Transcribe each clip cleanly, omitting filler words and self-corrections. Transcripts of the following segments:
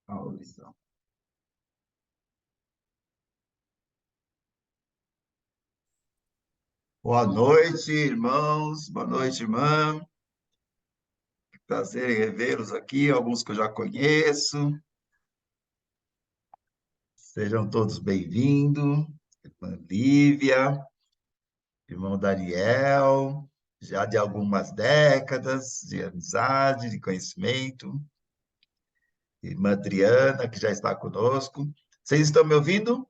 Audição. Boa noite, irmãos. Boa noite, irmã. Prazer em revê-los aqui, alguns que eu já conheço. Sejam todos bem-vindos. Irmã Lívia, irmão Daniel, já de algumas décadas de amizade, de conhecimento. Irmã Adriana, que já está conosco. Vocês estão me ouvindo?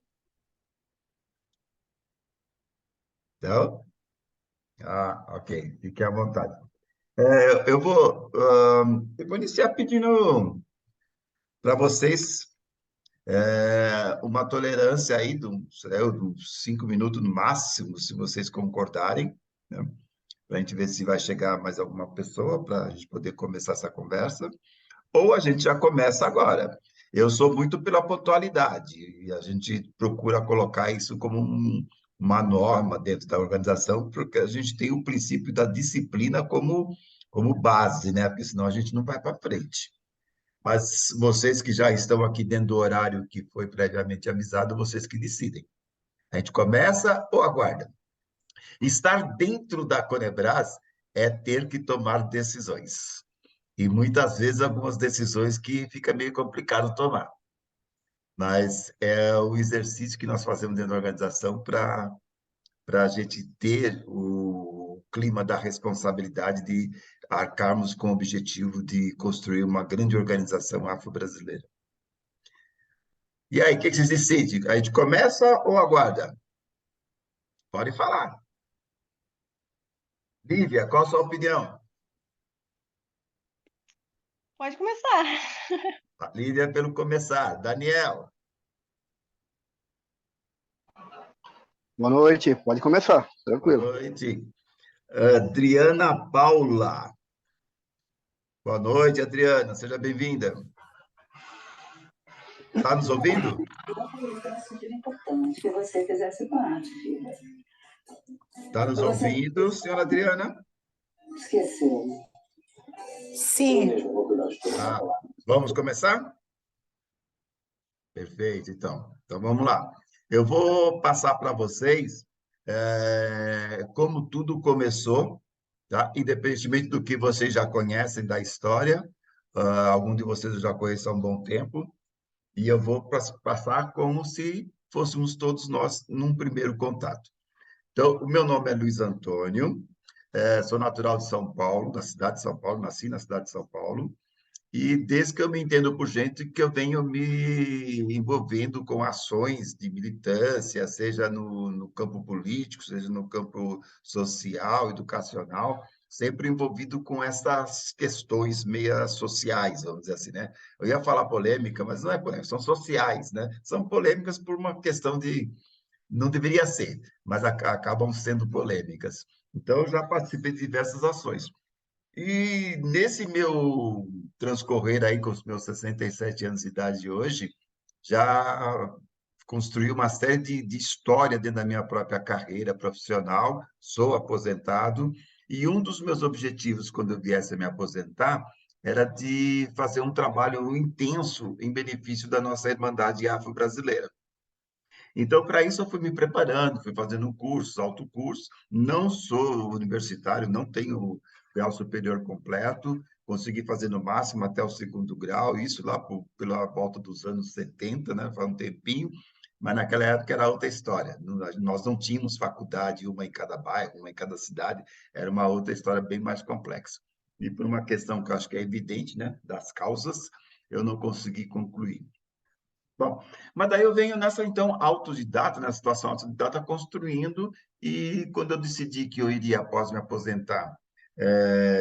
Então? Ok. Fiquem à vontade. Eu vou iniciar pedindo para vocês uma tolerância aí de uns 5 minutos no máximo, se vocês concordarem, né? Para a gente ver se vai chegar mais alguma pessoa para a gente poder começar essa conversa, ou a gente já começa agora. Eu sou muito pela pontualidade, e a gente procura colocar isso como uma norma dentro da organização, porque a gente tem o princípio da disciplina como base, né? Porque senão a gente não vai para frente. Mas vocês que já estão aqui dentro do horário que foi previamente avisado, vocês que decidem. A gente começa ou aguarda? Estar dentro da Conebras é ter que tomar decisões. E muitas vezes algumas decisões que fica meio complicado tomar. Mas é o exercício que nós fazemos dentro da organização para a gente ter o clima da responsabilidade de arcarmos com o objetivo de construir uma grande organização afro-brasileira. E aí, o que vocês decidem? A gente começa ou aguarda? Pode falar. Lívia, qual a sua opinião? Pode começar. A Lívia, pelo começar. Daniel. Boa noite, pode começar, Boa tranquilo. noite. Adriana Paula. Boa noite, Adriana. Seja bem-vinda. Está nos ouvindo? É super importante que você fizesse parte, filha. Está nos ouvindo, senhora Adriana? Esqueceu. Sim. Vamos começar? Perfeito, então. Então, vamos lá. Eu vou passar para vocês como tudo começou, tá? Independentemente do que vocês já conhecem da história, algum de vocês eu já conheço há um bom tempo, e eu vou passar como se fôssemos todos nós num primeiro contato. Então, o meu nome é Luiz Antônio, sou natural de São Paulo, da cidade de São Paulo, nasci na cidade de São Paulo, e desde que eu me entendo por gente, que eu venho me envolvendo com ações de militância, seja no campo político, seja no campo social, educacional, sempre envolvido com essas questões meia sociais, vamos dizer assim, né? Eu ia falar polêmica, mas não é polêmica, são sociais, né? São polêmicas por uma questão de não deveria ser, mas acabam sendo polêmicas. Então, eu já participei de diversas ações. E nesse meu transcorrer aí com os meus 67 anos de idade hoje, já construí uma série de história dentro da minha própria carreira profissional, sou aposentado, e um dos meus objetivos quando eu viesse a me aposentar era de fazer um trabalho intenso em benefício da nossa Irmandade Afro-Brasileira. Então, para isso, eu fui me preparando, fui fazendo cursos, autocursos. Não sou universitário, não tenho grau superior completo, consegui fazer no máximo até o segundo grau, isso lá pela volta dos anos 70, né? Faz um tempinho, mas naquela época era outra história. Nós não tínhamos faculdade, uma em cada bairro, uma em cada cidade, era uma outra história bem mais complexa. E por uma questão que eu acho que é evidente, né, das causas, eu não consegui concluir. Bom, mas daí eu venho nessa, então, autodidata, na situação autodidata, construindo, e quando eu decidi que eu iria, após me aposentar,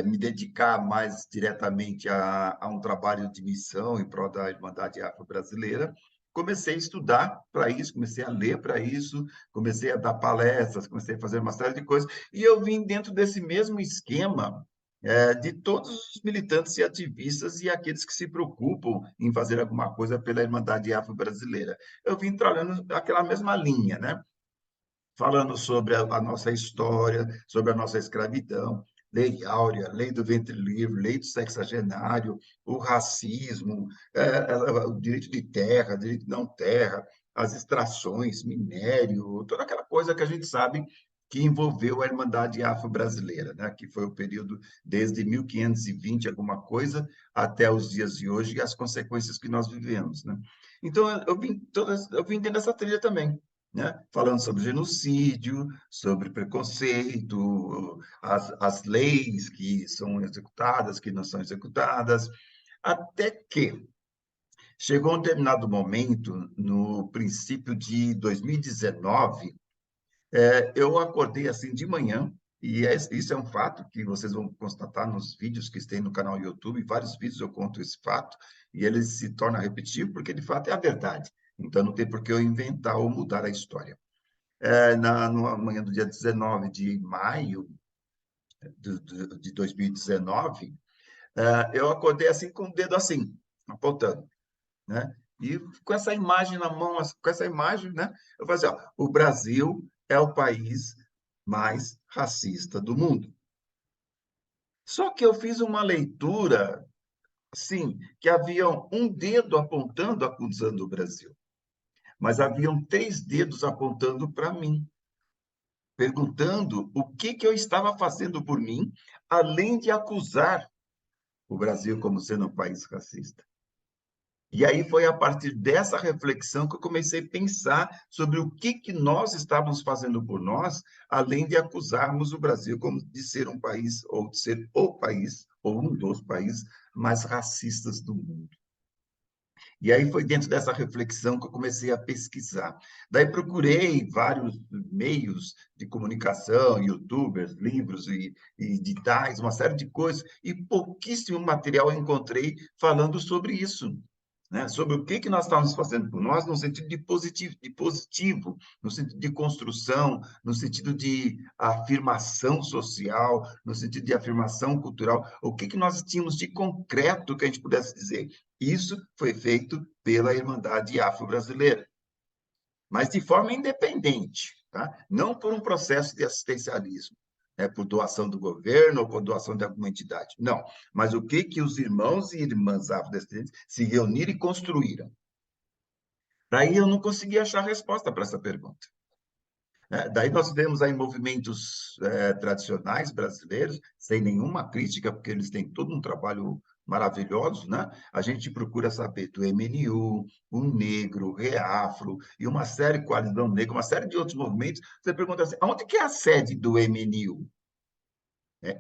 me dedicar mais diretamente a um trabalho de missão em prol da Irmandade Afro-Brasileira, comecei a estudar para isso, comecei a ler para isso, comecei a dar palestras, comecei a fazer uma série de coisas, e eu vim dentro desse mesmo esquema de todos os militantes e ativistas e aqueles que se preocupam em fazer alguma coisa pela Irmandade Afro-Brasileira. Eu vim trabalhando aquela mesma linha, né? Falando sobre a nossa história, sobre a nossa escravidão, Lei Áurea, lei do ventre livre, lei do sexagenário, o racismo, o direito de terra, direito de não terra, as extrações, minério, toda aquela coisa que a gente sabe que envolveu a Irmandade Afro-Brasileira, né? Que foi o período desde 1520, alguma coisa, até os dias de hoje e as consequências que nós vivemos, né? Então, eu vim dentro dessa trilha também, né? Falando sobre genocídio, sobre preconceito, as leis que são executadas, que não são executadas, até que chegou um determinado momento, no princípio de 2019, eu acordei assim de manhã, e isso é um fato que vocês vão constatar nos vídeos que tem no canal YouTube, vários vídeos eu conto esse fato, e ele se torna repetitivo, porque de fato é a verdade. Então não tem por que eu inventar ou mudar a história. Na manhã do dia 19 de maio de 2019, eu acordei assim com o dedo assim, apontando, né? E com essa imagem na mão, com essa imagem, né? Eu falei assim, ó, o Brasil é o país mais racista do mundo. Só que eu fiz uma leitura, assim, que havia um dedo apontando, acusando o Brasil, mas haviam 3 dedos apontando para mim, perguntando o que eu estava fazendo por mim, além de acusar o Brasil como sendo um país racista. E aí foi a partir dessa reflexão que eu comecei a pensar sobre o que nós estávamos fazendo por nós, além de acusarmos o Brasil como de ser um país, ou de ser o país, ou um dos países mais racistas do mundo. E aí foi dentro dessa reflexão que eu comecei a pesquisar. Daí procurei vários meios de comunicação, YouTubers, livros e editais, uma série de coisas, e pouquíssimo material eu encontrei falando sobre isso, né? Sobre o que nós estamos fazendo por nós, no sentido de positivo, no sentido de construção, no sentido de afirmação social, no sentido de afirmação cultural, o que nós tínhamos de concreto que a gente pudesse dizer. Isso foi feito pela Irmandade Afro-Brasileira, mas de forma independente, tá? Não por um processo de assistencialismo, né? Por doação do governo ou por doação de alguma entidade. Não, mas o que os irmãos e irmãs afrodescendentes se reuniram e construíram. Daí eu não consegui achar resposta para essa pergunta. Daí nós vemos aí movimentos tradicionais brasileiros, sem nenhuma crítica, porque eles têm todo um trabalho maravilhoso, né? A gente procura saber do MNU, o Negro, o Reafro, e uma série, Coalizão Negra, uma série de outros movimentos. Você pergunta assim, onde que é a sede do MNU?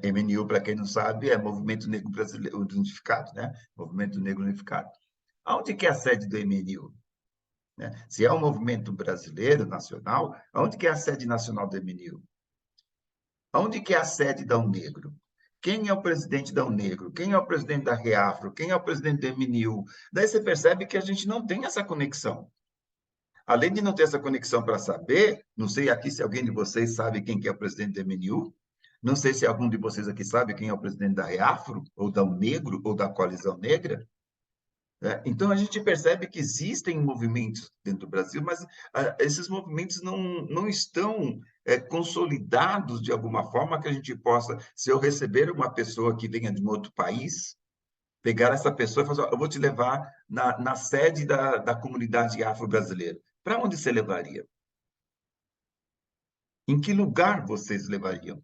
MNU, para quem não sabe, é Movimento Negro Brasileiro Unificado, né? Movimento Negro Unificado. Onde que é a sede do MNU? Né? Se é um movimento brasileiro, nacional, onde que é a sede nacional do MNU? Onde que é a sede da Unegro? Quem é o presidente da Unegro? Quem é o presidente da Reafro? Quem é o presidente do MNU? Daí você percebe que a gente não tem essa conexão. Além de não ter essa conexão para saber, não sei aqui se alguém de vocês sabe quem que é o presidente do MNU, não sei se algum de vocês aqui sabe quem é o presidente da Reafro, ou da Unegro, ou da Coalizão Negra. Então, a gente percebe que existem movimentos dentro do Brasil, mas esses movimentos não estão consolidados de alguma forma que a gente possa, se eu receber uma pessoa que venha de um outro país, pegar essa pessoa e falar, eu vou te levar na sede da comunidade afro-brasileira. Para onde você levaria? Em que lugar vocês levariam?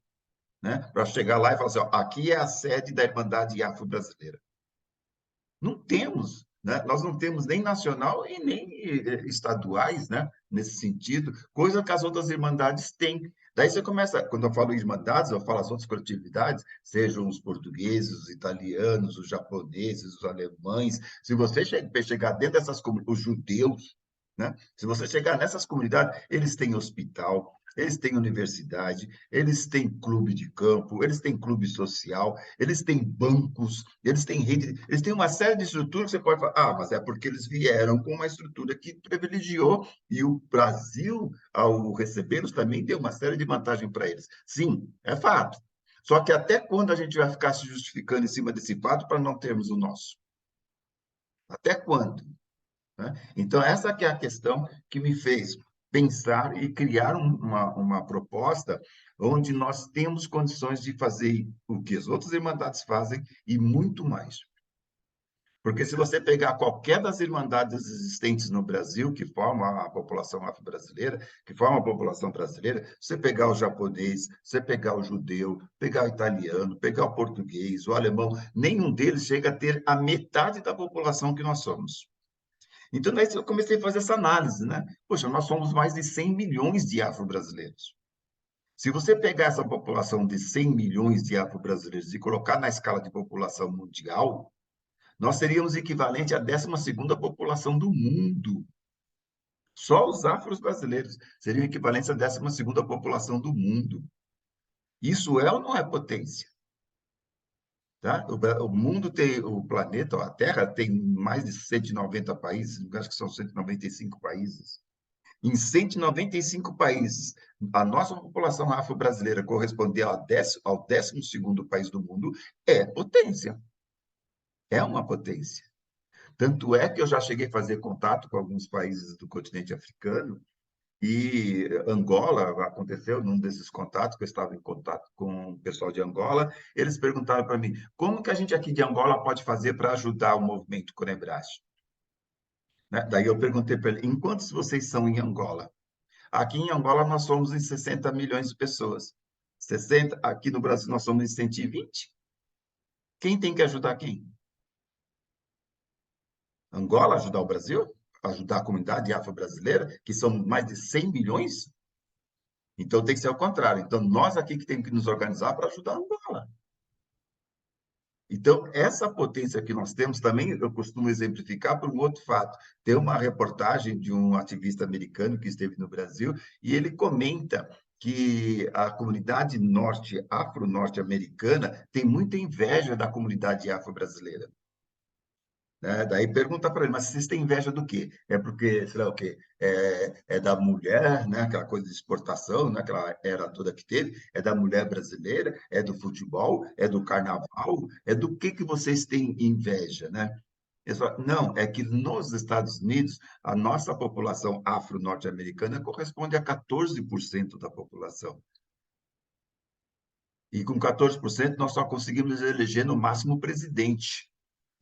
Né? Para chegar lá e falar assim, ó, aqui é a sede da Irmandade Afro-Brasileira. Não temos, né? Nós não temos nem nacional e nem estaduais, né? Nesse sentido, coisa que as outras irmandades têm. Daí você começa, quando eu falo irmandades, eu falo as outras coletividades, sejam os portugueses, os italianos, os japoneses, os alemães. Se você chegar dentro dessas comunidades, os judeus, né? Se você chegar nessas comunidades, eles têm hospital, eles têm universidade, eles têm clube de campo, eles têm clube social, eles têm bancos, eles têm rede, eles têm uma série de estruturas que você pode falar, mas é porque eles vieram com uma estrutura que privilegiou e o Brasil, ao recebê-los, também deu uma série de vantagens para eles. Sim, é fato. Só que até quando a gente vai ficar se justificando em cima desse fato para não termos o nosso? Até quando? Né? Então, essa que é a questão que me fez pensar e criar uma proposta onde nós temos condições de fazer o que as outras irmandades fazem e muito mais. Porque se você pegar qualquer das irmandades existentes no Brasil, que formam a população afro-brasileira, que formam a população brasileira, você pegar o japonês, você pegar o judeu, pegar o italiano, pegar o português, o alemão, nenhum deles chega a ter a metade da população que nós somos. Então, daí eu comecei a fazer essa análise, né? Poxa, nós somos mais de 100 milhões de afro-brasileiros. Se você pegar essa população de 100 milhões de afro-brasileiros e colocar na escala de população mundial, nós seríamos equivalente à 12ª população do mundo. Só os afro-brasileiros seriam equivalentes à 12ª população do mundo. Isso é ou não é potência? Tá? O mundo tem, o planeta, a Terra, tem mais de 190 países, acho que são 195 países. Em 195 países, a nossa população afro-brasileira corresponder ao 12º país do mundo é potência. É uma potência. Tanto é que eu já cheguei a fazer contato com alguns países do continente africano, e Angola, aconteceu num desses contatos, que eu estava em contato com o pessoal de Angola, eles perguntaram para mim, como que a gente aqui de Angola pode fazer para ajudar o movimento Conebras? Né? Daí eu perguntei para ele, em quantos vocês são em Angola? Aqui em Angola nós somos em 60 milhões de pessoas. 60, aqui no Brasil nós somos em 120. Quem tem que ajudar quem? Angola ajudar o Brasil? Ajudar a comunidade afro-brasileira, que são mais de 100 milhões? Então tem que ser ao contrário. Então nós aqui que temos que nos organizar para ajudar Angola. Então, essa potência que nós temos também, eu costumo exemplificar por um outro fato. Tem uma reportagem de um ativista americano que esteve no Brasil e ele comenta que a comunidade afro-norte-americana tem muita inveja da comunidade afro-brasileira. Né? Daí pergunta para ele, mas vocês têm inveja do quê? É porque, sei lá o quê? É da mulher, né? Aquela coisa de exportação, né? Aquela era toda que teve, é da mulher brasileira, é do futebol, é do carnaval, é do que vocês têm inveja, né? Não, é que nos Estados Unidos, a nossa população afro-norte-americana corresponde a 14% da população. E com 14%, nós só conseguimos eleger no máximo o presidente.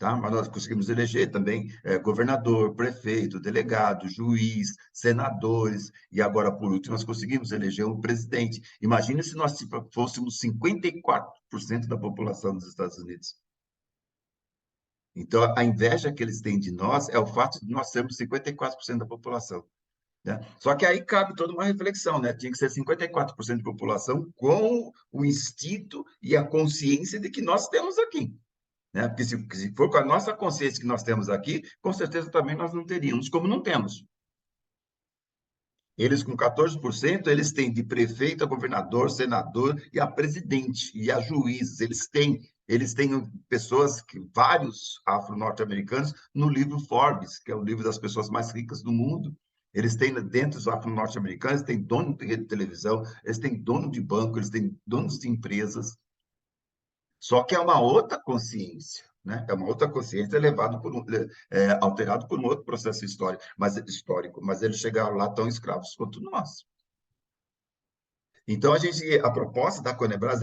Tá? Mas nós conseguimos eleger também governador, prefeito, delegado, juiz, senadores, e agora, por último, nós conseguimos eleger um presidente. Imagine se nós fôssemos 54% da população dos Estados Unidos. Então, a inveja que eles têm de nós é o fato de nós sermos 54% da população. Né? Só que aí cabe toda uma reflexão, né? Tinha que ser 54% da população com o instinto e a consciência de que nós temos aqui. Né? Porque se for com a nossa consciência que nós temos aqui, com certeza também nós não teríamos, como não temos. Eles, com 14%, eles têm de prefeito a governador, senador e a presidente, e a juízes. Eles têm pessoas, vários afro-norte-americanos, no livro Forbes, que é o livro das pessoas mais ricas do mundo. Eles têm, dentro dos afro-norte-americanos, têm dono de rede de televisão, eles têm dono de banco, eles têm donos de empresas. Só que é uma outra consciência, né? É uma outra consciência alterado por um outro processo histórico, mas eles chegaram lá tão escravos quanto nós. Então, a proposta da Conebras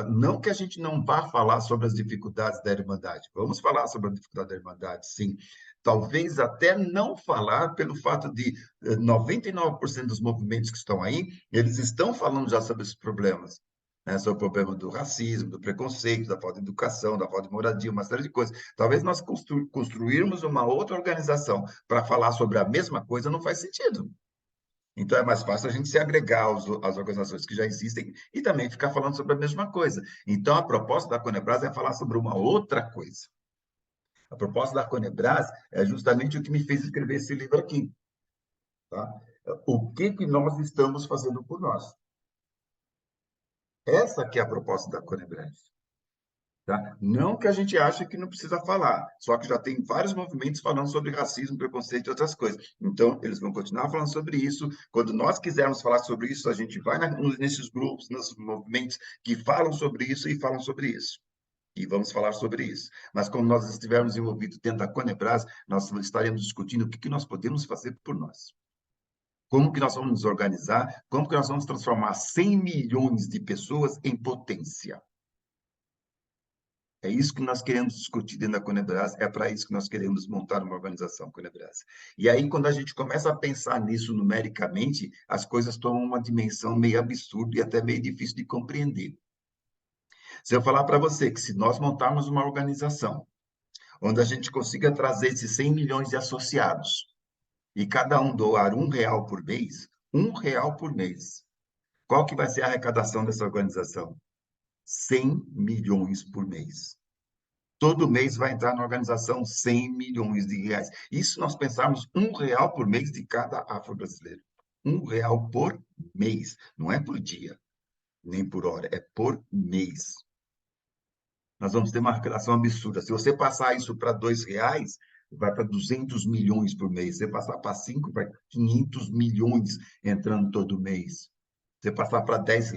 não que a gente não vá falar sobre as dificuldades da Irmandade. Vamos falar sobre a dificuldade da Irmandade, sim. Talvez até não falar pelo fato de 99% dos movimentos que estão aí, eles estão falando já sobre esses problemas. Né, sobre o problema do racismo, do preconceito, da falta de educação, da falta de moradia, uma série de coisas. Talvez nós construirmos uma outra organização para falar sobre a mesma coisa não faz sentido. Então, é mais fácil a gente se agregar às organizações que já existem e também ficar falando sobre a mesma coisa. Então, a proposta da Conebras é falar sobre uma outra coisa. A proposta da Conebras é justamente o que me fez escrever esse livro aqui. Tá? O que nós estamos fazendo por nós? Essa que é a proposta da Conebras. Tá? Não que a gente ache que não precisa falar, só que já tem vários movimentos falando sobre racismo, preconceito e outras coisas. Então, eles vão continuar falando sobre isso. Quando nós quisermos falar sobre isso, a gente vai nesses grupos, nesses movimentos que falam sobre isso e falam sobre isso. E vamos falar sobre isso. Mas quando nós estivermos envolvidos dentro da Conebras, nós estaremos discutindo o que nós podemos fazer por nós. Como que nós vamos nos organizar? Como que nós vamos transformar 100 milhões de pessoas em potência? É isso que nós queremos discutir dentro da Conebras, é para isso que nós queremos montar uma organização Conebras. E aí, quando a gente começa a pensar nisso numericamente, as coisas tomam uma dimensão meio absurda e até meio difícil de compreender. Se eu falar para você que se nós montarmos uma organização onde a gente consiga trazer esses 100 milhões de associados e cada um doar R$ 1 por mês, R$ 1 por mês, qual que vai ser a arrecadação dessa organização? 100 milhões por mês. Todo mês vai entrar na organização 100 milhões de reais. Isso nós pensarmos R$ 1 por mês de cada afro-brasileiro. R$ 1 por mês. Não é por dia, nem por hora, é por mês. Nós vamos ter uma arrecadação absurda. Se você passar isso para R$ 2, vai para 200 milhões por mês. Se você passar para 5, vai 500 milhões entrando todo mês. Você passar para R$ 10,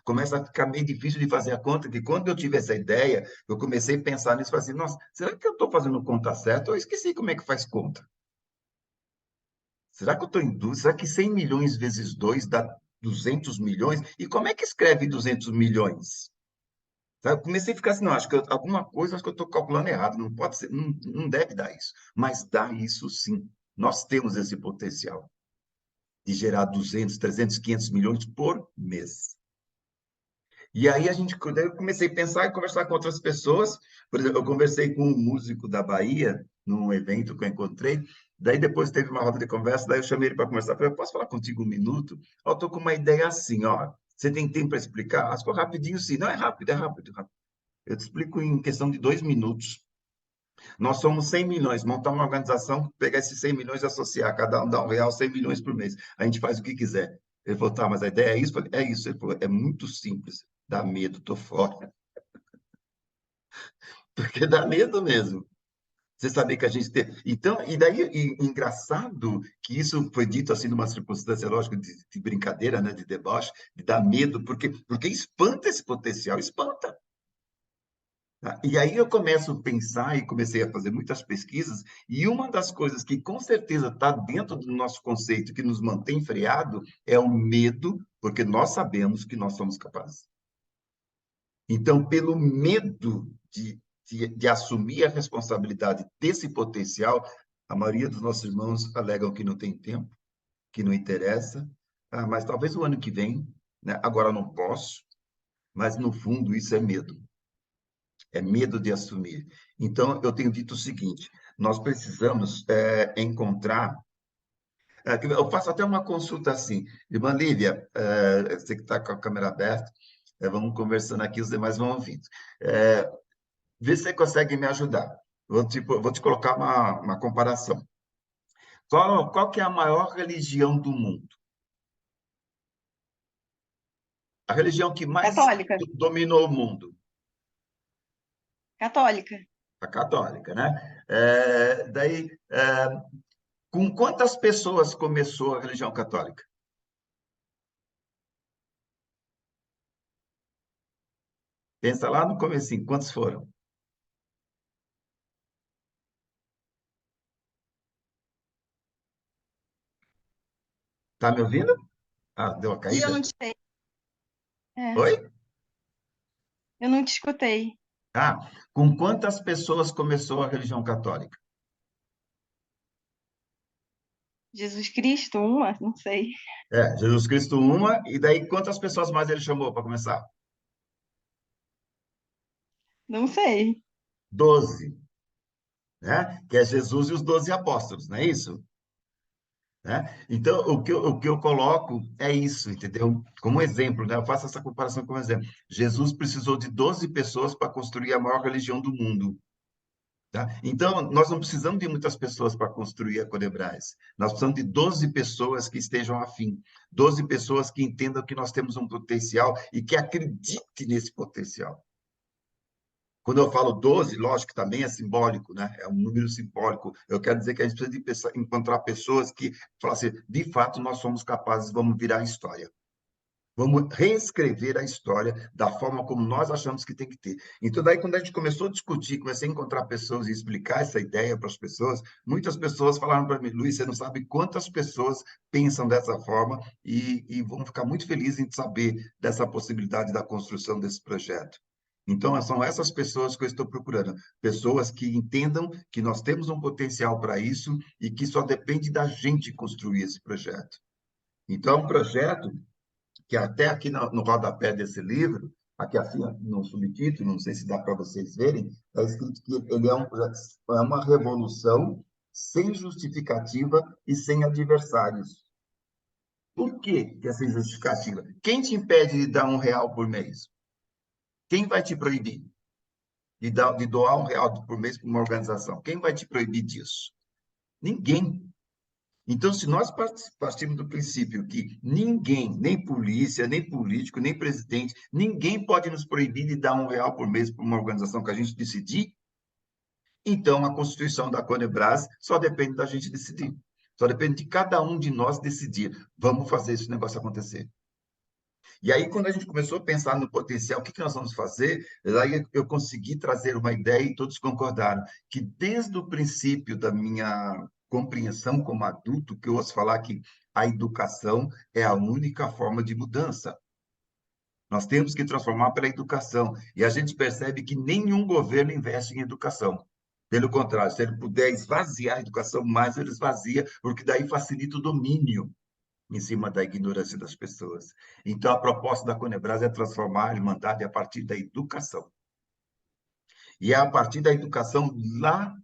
começa a ficar meio difícil de fazer a conta, que quando eu tive essa ideia, eu comecei a pensar nisso, falei assim, nossa, será que eu estou fazendo conta certa? Eu esqueci como é que faz conta. Será que eu estou em dúvida? Será que 100 milhões vezes 2 dá 200 milhões? E como é que escreve 200 milhões? Sabe? Eu comecei a ficar assim, não, alguma coisa acho que eu estou calculando errado, não pode ser, não deve dar isso. Mas dá isso sim. Nós temos esse potencial de gerar 200, 300, 500 milhões por mês. E aí eu comecei a pensar e conversar com outras pessoas. Por exemplo, eu conversei com um músico da Bahia, num evento que eu encontrei. Daí depois teve uma roda de conversa, daí eu chamei ele para conversar. Falei, eu posso falar contigo um minuto? Eu estou com uma ideia assim, ó. Você tem tempo para explicar? Ah, ficou rapidinho, sim. Não, é rápido, é rápido, é rápido. Eu te explico em questão de 2 minutos. Nós somos 100 milhões, montar uma organização, pegar esses 100 milhões e associar, cada um dá R$ 1, 100 milhões por mês. A gente faz o que quiser. Ele falou, tá, mas a ideia é isso? Eu falei, é isso. Ele falou, é muito simples. Dá medo, tô fora. Porque dá medo mesmo. Você saber que a gente tem. Então, e daí, engraçado que isso foi dito assim numa circunstância, lógico, de brincadeira, né, de deboche, de dar medo, porque espanta esse potencial, espanta. Tá? E aí eu começo a pensar e comecei a fazer muitas pesquisas, e uma das coisas que com certeza está dentro do nosso conceito, que nos mantém freado, é o medo, porque nós sabemos que nós somos capazes. Então, pelo medo de assumir a responsabilidade desse potencial, a maioria dos nossos irmãos alegam que não tem tempo, que não interessa, mas talvez o ano que vem, né? Agora não posso, mas no fundo isso é medo. É medo de assumir. Então, eu tenho dito o seguinte: nós precisamos encontrar. Eu faço até uma consulta assim, irmã Lívia, você que está com a câmera aberta, vamos conversando aqui, os demais vão ouvindo. Vê se você consegue me ajudar. Vou te colocar uma comparação. Qual que é a maior religião do mundo? A religião que mais Católica. dominou o mundo? Católica. A católica, né? Com quantas pessoas começou a religião católica? Pensa lá no comecinho, quantos foram? Tá me ouvindo? Ah, deu uma E eu caída? não te sei. É, Oi? eu não te escutei. Ah, com quantas pessoas começou a religião católica? Jesus Cristo, uma? Não sei. Jesus Cristo uma, e daí quantas pessoas mais ele chamou para começar? Não sei. 12, né? Que é Jesus e os 12 apóstolos, não é isso? Né? Então, o que eu coloco é isso, entendeu? Como exemplo, né? Eu faço essa comparação como exemplo. Jesus precisou de 12 pessoas para construir a maior religião do mundo. Tá? Então, nós não precisamos de muitas pessoas para construir a Corebras. Nós precisamos de 12 pessoas que estejam afim, 12 pessoas que entendam que nós temos um potencial e que acreditem nesse potencial. Quando eu falo 12, lógico que também é simbólico, né? É um número simbólico. Eu quero dizer que a gente precisa encontrar pessoas que falam assim, de fato, nós somos capazes, vamos virar a história. Vamos reescrever a história da forma como nós achamos que tem que ter. Então, daí, quando a gente começou a discutir, comecei a encontrar pessoas e explicar essa ideia para as pessoas, muitas pessoas falaram para mim: Luiz, você não sabe quantas pessoas pensam dessa forma e vão ficar muito felizes em saber dessa possibilidade da construção desse projeto. Então, são essas pessoas que eu estou procurando, pessoas que entendam que nós temos um potencial para isso e que só depende da gente construir esse projeto. Então, é um projeto que até aqui no rodapé desse livro, aqui assim, no subtítulo, não sei se dá para vocês verem, está escrito que ele é uma revolução sem justificativa e sem adversários. Por que é sem justificativa? Quem te impede de dar R$ 1 por mês? Quem vai te proibir de doar R$ 1 por mês para uma organização? Quem vai te proibir disso? Ninguém. Então, se nós partimos do princípio que ninguém, nem polícia, nem político, nem presidente, ninguém pode nos proibir de dar R$ 1 por mês para uma organização que a gente decidir, então a Constituição da Conebras só depende da gente decidir. Só depende de cada um de nós decidir. Vamos fazer esse negócio acontecer. E aí, quando a gente começou a pensar no potencial, o que nós vamos fazer, aí eu consegui trazer uma ideia e todos concordaram, que desde o princípio da minha compreensão como adulto, que eu ouço falar que a educação é a única forma de mudança. Nós temos que transformar pela educação. E a gente percebe que nenhum governo investe em educação. Pelo contrário, se ele puder esvaziar a educação mais, ele esvazia, porque daí facilita o domínio em cima da ignorância das pessoas. Então, a proposta da Conebras é transformar a Irmandade a partir da educação. E é a partir da educação, lá,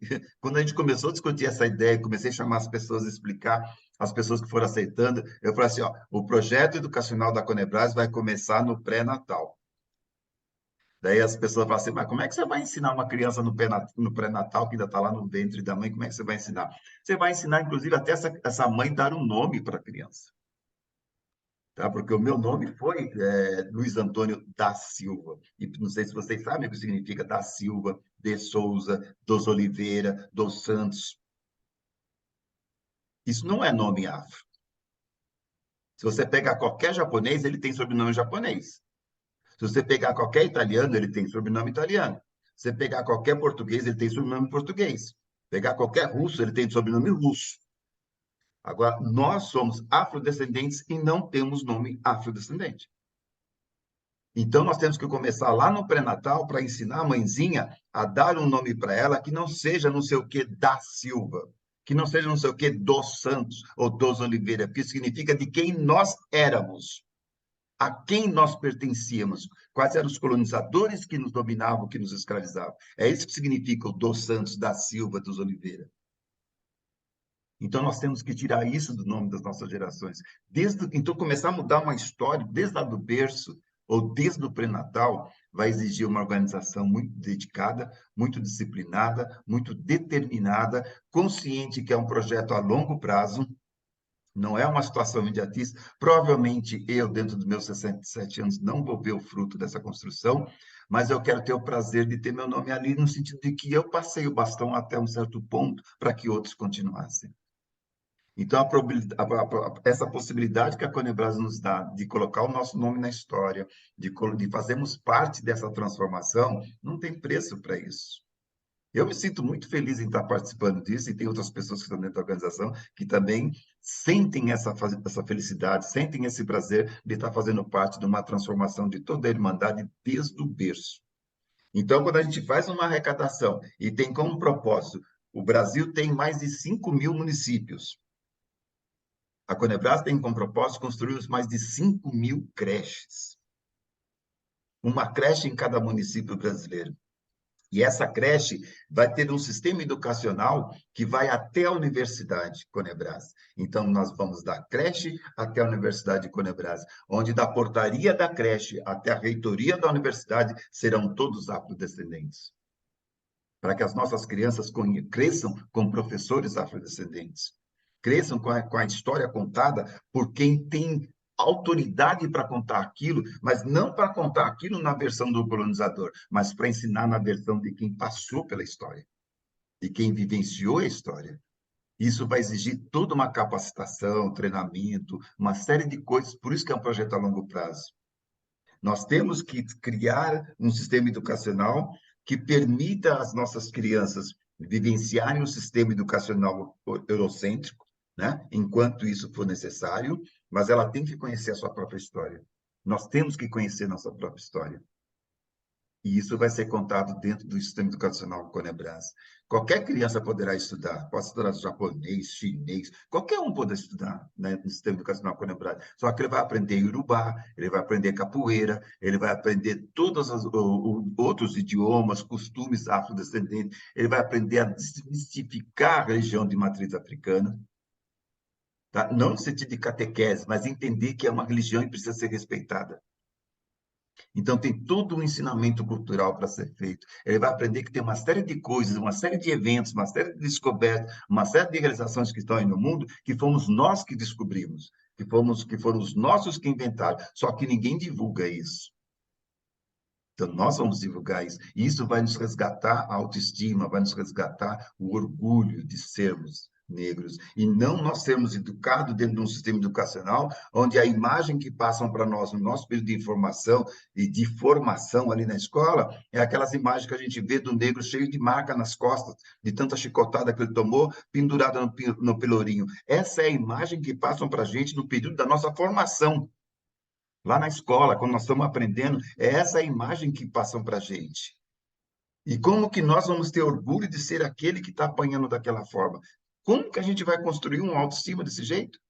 quando a gente começou a discutir essa ideia, comecei a chamar as pessoas, explicar, as pessoas que foram aceitando, eu falei assim, ó, o projeto educacional da Conebras vai começar no pré-natal. Daí as pessoas falam assim, mas como é que você vai ensinar uma criança no pré-natal, que ainda está lá no ventre da mãe, como é que você vai ensinar? Você vai ensinar, inclusive, até essa mãe dar um nome para a criança. Tá? Porque o meu nome foi Luiz Antônio da Silva. E não sei se vocês sabem o que significa da Silva, de Souza, dos Oliveira, dos Santos. Isso não é nome afro. Se você pegar qualquer japonês, ele tem sobrenome japonês. Se você pegar qualquer italiano, ele tem sobrenome italiano. Se você pegar qualquer português, ele tem sobrenome português. Pegar qualquer russo, ele tem sobrenome russo. Agora, nós somos afrodescendentes e não temos nome afrodescendente. Então, nós temos que começar lá no pré-natal para ensinar a mãezinha a dar um nome para ela que não seja não sei o que da Silva, que não seja não sei o que dos Santos ou dos Oliveira, porque significa de quem nós éramos, a quem nós pertencíamos, quais eram os colonizadores que nos dominavam, que nos escravizavam. É isso que significa o dos Santos, da Silva, dos Oliveira. Então, nós temos que tirar isso do nome das nossas gerações. Então, começar a mudar uma história, desde lá do berço, ou desde o pré-natal, vai exigir uma organização muito dedicada, muito disciplinada, muito determinada, consciente que é um projeto a longo prazo, não é uma situação imediatista. Provavelmente eu, dentro dos meus 67 anos, não vou ver o fruto dessa construção, mas eu quero ter o prazer de ter meu nome ali, no sentido de que eu passei o bastão até um certo ponto para que outros continuassem. Então, essa possibilidade que a Conebras nos dá de colocar o nosso nome na história, de fazermos parte dessa transformação, não tem preço para isso. Eu me sinto muito feliz em estar participando disso, e tem outras pessoas que estão dentro da organização que também sentem essa felicidade, sentem esse prazer de estar fazendo parte de uma transformação de toda a Irmandade desde o berço. Então, quando a gente faz uma arrecadação e tem como propósito, o Brasil tem mais de 5.000 municípios. A Conebras tem como propósito construir mais de 5.000 creches. Uma creche em cada município brasileiro. E essa creche vai ter um sistema educacional que vai até a Universidade Conebras. Então, nós vamos da creche até a Universidade Conebras, onde da portaria da creche até a reitoria da universidade serão todos afrodescendentes. Para que as nossas crianças cresçam com professores afrodescendentes. Cresçam com a história contada por quem tem autoridade para contar aquilo, mas não para contar aquilo na versão do colonizador, mas para ensinar na versão de quem passou pela história, de quem vivenciou a história. Isso vai exigir toda uma capacitação, treinamento, uma série de coisas, por isso que é um projeto a longo prazo. Nós temos que criar um sistema educacional que permita às nossas crianças vivenciarem um sistema educacional eurocêntrico, né? Enquanto isso for necessário, mas ela tem que conhecer a sua própria história. Nós temos que conhecer nossa própria história. E isso vai ser contado dentro do sistema educacional Conebras. Qualquer criança poderá estudar, pode estudar japonês, chinês, qualquer um pode estudar, né, no sistema educacional Conebras. Só que ele vai aprender Iorubá, ele vai aprender capoeira, ele vai aprender todos os outros idiomas, costumes afrodescendentes, ele vai aprender a desmistificar a religião de matriz africana, tá? Não no sentido de catequese, mas entender que é uma religião e precisa ser respeitada. Então, tem todo um ensinamento cultural para ser feito. Ele vai aprender que tem uma série de coisas, uma série de eventos, uma série de descobertas, uma série de realizações que estão aí no mundo, que fomos nós que descobrimos, que foram os nossos que inventaram, só que ninguém divulga isso. Então, nós vamos divulgar isso. E isso vai nos resgatar a autoestima, vai nos resgatar o orgulho de sermos negros. E não nós sermos educados dentro de um sistema educacional onde a imagem que passam para nós no nosso período de informação e de formação ali na escola é aquelas imagens que a gente vê do negro cheio de marca nas costas, de tanta chicotada que ele tomou, pendurada no pelourinho. Essa é a imagem que passam para a gente no período da nossa formação. Lá na escola, quando nós estamos aprendendo, é essa a imagem que passam para a gente. E como que nós vamos ter orgulho de ser aquele que está apanhando daquela forma? Como que a gente vai construir uma autoestima desse jeito?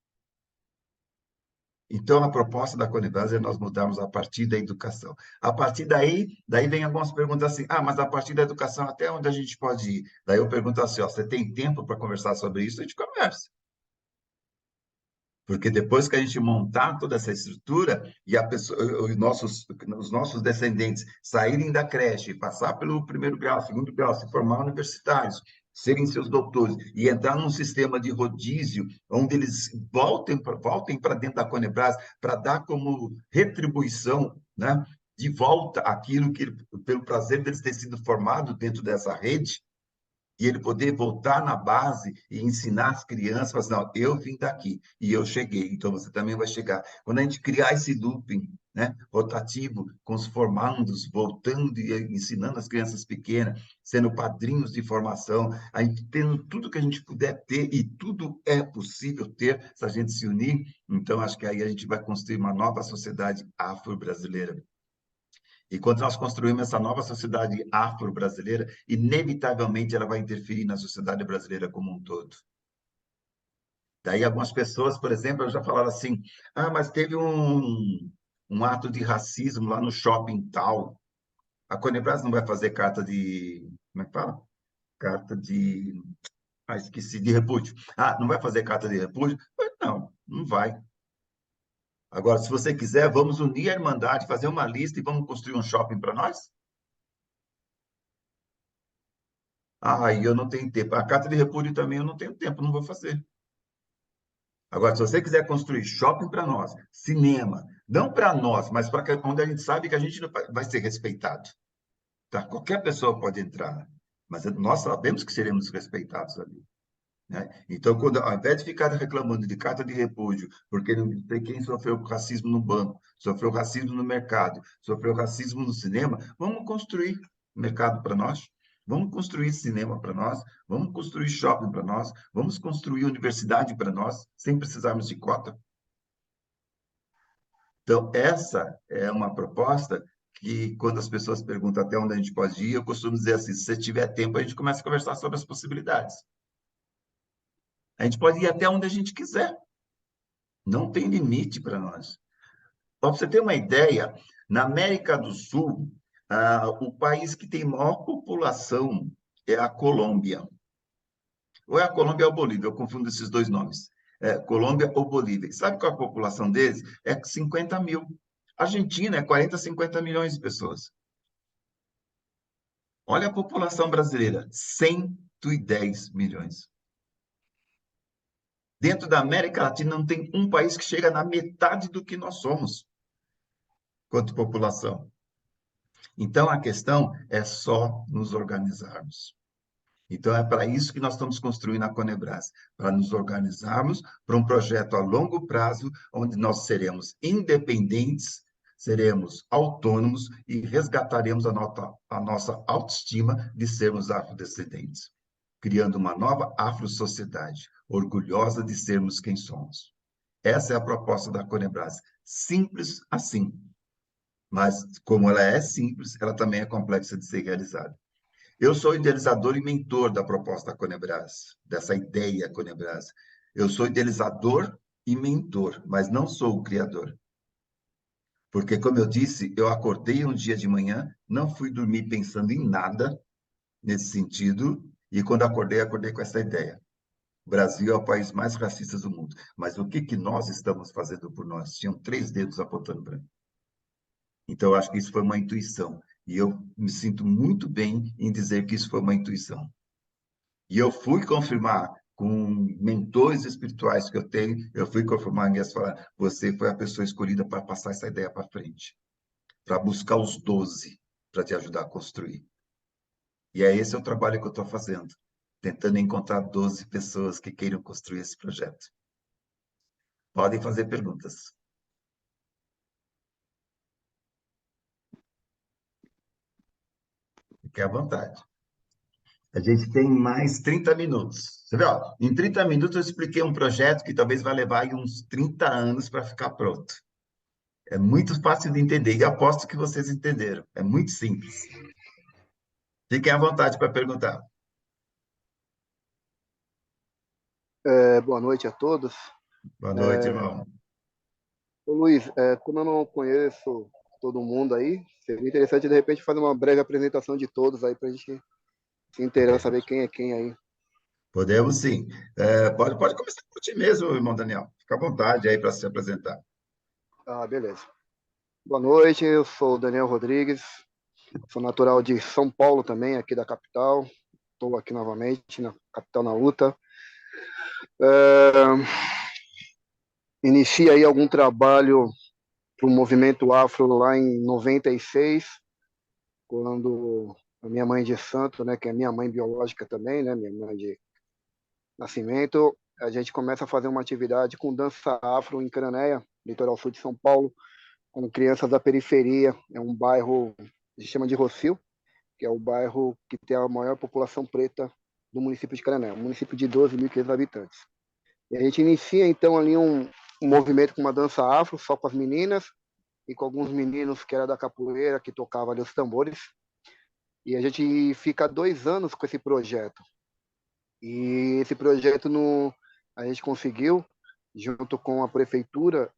Então, a proposta da Conebras é nós mudarmos a partir da educação. A partir daí vem algumas perguntas assim, mas a partir da educação, até onde a gente pode ir? Daí eu pergunto assim, você tem tempo para conversar sobre isso? A gente conversa. Porque depois que a gente montar toda essa estrutura e os nossos descendentes saírem da creche, passar pelo primeiro grau, segundo grau, se formar universitários, serem seus doutores e entrar num sistema de rodízio, onde eles voltem para dentro da Conebras para dar como retribuição, né, de volta aquilo que, pelo prazer deles terem sido formados dentro dessa rede, e ele poder voltar na base e ensinar as crianças, falar assim, não, eu vim daqui e eu cheguei, então você também vai chegar. Quando a gente criar esse looping, né, rotativo, com os formandos, voltando e ensinando as crianças pequenas, sendo padrinhos de formação, a gente tendo tudo que a gente puder ter, e tudo é possível ter se a gente se unir, então acho que aí a gente vai construir uma nova sociedade afro-brasileira. E quando nós construímos essa nova sociedade afro-brasileira, inevitavelmente ela vai interferir na sociedade brasileira como um todo. Daí algumas pessoas, por exemplo, já falaram assim, mas teve um ato de racismo lá no shopping tal. A Conebras não vai fazer carta de... Como é que fala? Carta de... esqueci, de repúdio. Não vai fazer carta de repúdio? Não, não vai. Agora, se você quiser, vamos unir a Irmandade, fazer uma lista e vamos construir um shopping para nós? Eu não tenho tempo. A carta de repúdio também eu não tenho tempo, não vou fazer. Agora, se você quiser construir shopping para nós, cinema, não para nós, mas para onde a gente sabe que a gente não vai ser respeitado. Tá? Qualquer pessoa pode entrar, mas nós sabemos que seremos respeitados ali. Né? Então, ao invés de ficar reclamando de carta de repúdio, porque não tem quem sofreu racismo no banco, sofreu racismo no mercado, sofreu racismo no cinema, vamos construir mercado para nós. Vamos construir cinema para nós, vamos construir shopping para nós, vamos construir universidade para nós, sem precisarmos de cota. Então, essa é uma proposta que, quando as pessoas perguntam até onde a gente pode ir, eu costumo dizer assim, se tiver tempo, a gente começa a conversar sobre as possibilidades. A gente pode ir até onde a gente quiser. Não tem limite para nós. Para você ter uma ideia, na América do Sul, o país que tem maior população é a Colômbia. Ou é a Colômbia ou a Bolívia, eu confundo esses dois nomes. Colômbia ou Bolívia. Sabe qual é a população deles? É 50 mil. Argentina é 40, 50 milhões de pessoas. Olha a população brasileira, 110 milhões. Dentro da América Latina não tem um país que chega na metade do que nós somos, quanto população. Então, a questão é só nos organizarmos. Então, é para isso que nós estamos construindo a Conebras, para nos organizarmos para um projeto a longo prazo, onde nós seremos independentes, seremos autônomos e resgataremos a nossa autoestima de sermos afrodescendentes, criando uma nova afro-sociedade, orgulhosa de sermos quem somos. Essa é a proposta da Conebras. Simples assim. Mas, como ela é simples, ela também é complexa de ser realizada. Eu sou idealizador e mentor da proposta Conebras, dessa ideia Conebras. Eu sou idealizador e mentor, mas não sou o criador. Porque, como eu disse, eu acordei um dia de manhã, não fui dormir pensando em nada nesse sentido, e quando acordei, acordei com essa ideia. O Brasil é o país mais racista do mundo. Mas o que nós estamos fazendo por nós? Tinham 3 dedos apontando para mim. Então, eu acho que isso foi uma intuição. E eu me sinto muito bem em dizer que isso foi uma intuição. E eu fui confirmar com mentores espirituais que eu tenho, eu fui confirmar e eles falaram, você foi a pessoa escolhida para passar essa ideia para frente, para buscar os 12, para te ajudar a construir. E é esse o trabalho que eu estou fazendo, tentando encontrar 12 pessoas que queiram construir esse projeto. Podem fazer perguntas. Fique à vontade. A gente tem mais 30 minutos. Você vê, ó, em 30 minutos eu expliquei um projeto que talvez vai levar aí uns 30 anos para ficar pronto. É muito fácil de entender e aposto que vocês entenderam. É muito simples. Fiquem à vontade para perguntar. Boa noite a todos. Boa noite, irmão. Ô, Luiz, como eu não conheço todo mundo aí, seria interessante de repente fazer uma breve apresentação de todos aí para a gente se inteirar, saber quem é quem aí. Podemos sim. Pode começar por ti mesmo, irmão Daniel. Fica à vontade aí para se apresentar. Ah, beleza. Boa noite, eu sou o Daniel Rodrigues, sou natural de São Paulo também, aqui da capital. Estou aqui novamente na capital na luta. Iniciei aí algum trabalho para o movimento afro lá em 96, quando a minha mãe de santo, né, que é minha mãe biológica também, né, minha mãe de nascimento, a gente começa a fazer uma atividade com dança afro em Cananéia, litoral sul de São Paulo, com crianças da periferia. É um bairro, a gente chama de Rocio, que é o bairro que tem a maior população preta do município de Cananéia, um município de 12.500 habitantes. E a gente inicia, então, ali um movimento com uma dança afro, só com as meninas, e com alguns meninos que era da capoeira, que tocava ali os tambores. E a gente fica 2 anos com esse projeto. E esse projeto a gente conseguiu, junto com a prefeitura,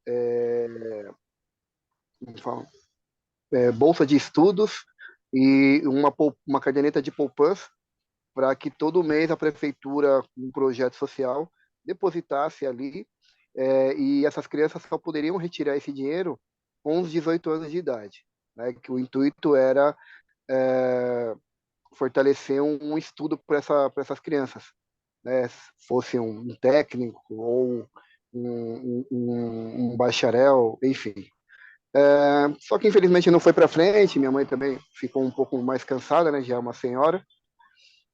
bolsa de estudos e uma caderneta de poupança para que todo mês a prefeitura, um projeto social, depositasse ali, e essas crianças só poderiam retirar esse dinheiro com os 18 anos de idade, né? Que o intuito era fortalecer um estudo para essas crianças, né? Fosse um técnico ou um bacharel, enfim. Só que infelizmente não foi para frente, minha mãe também ficou um pouco mais cansada, né? Já é uma senhora.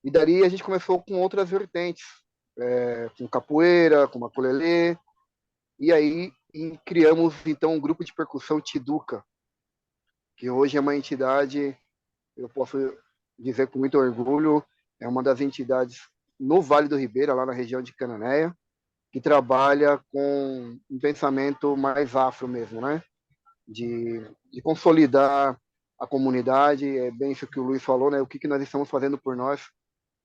E dali a gente começou com outras vertentes, com capoeira, com maculelê, e aí criamos então um grupo de percussão Tiduca, que hoje é uma entidade, eu posso dizer com muito orgulho, é uma das entidades no Vale do Ribeira, lá na região de Cananéia, que trabalha com um pensamento mais afro mesmo, né? De consolidar a comunidade, é bem isso que o Luiz falou, né? O que nós estamos fazendo por nós,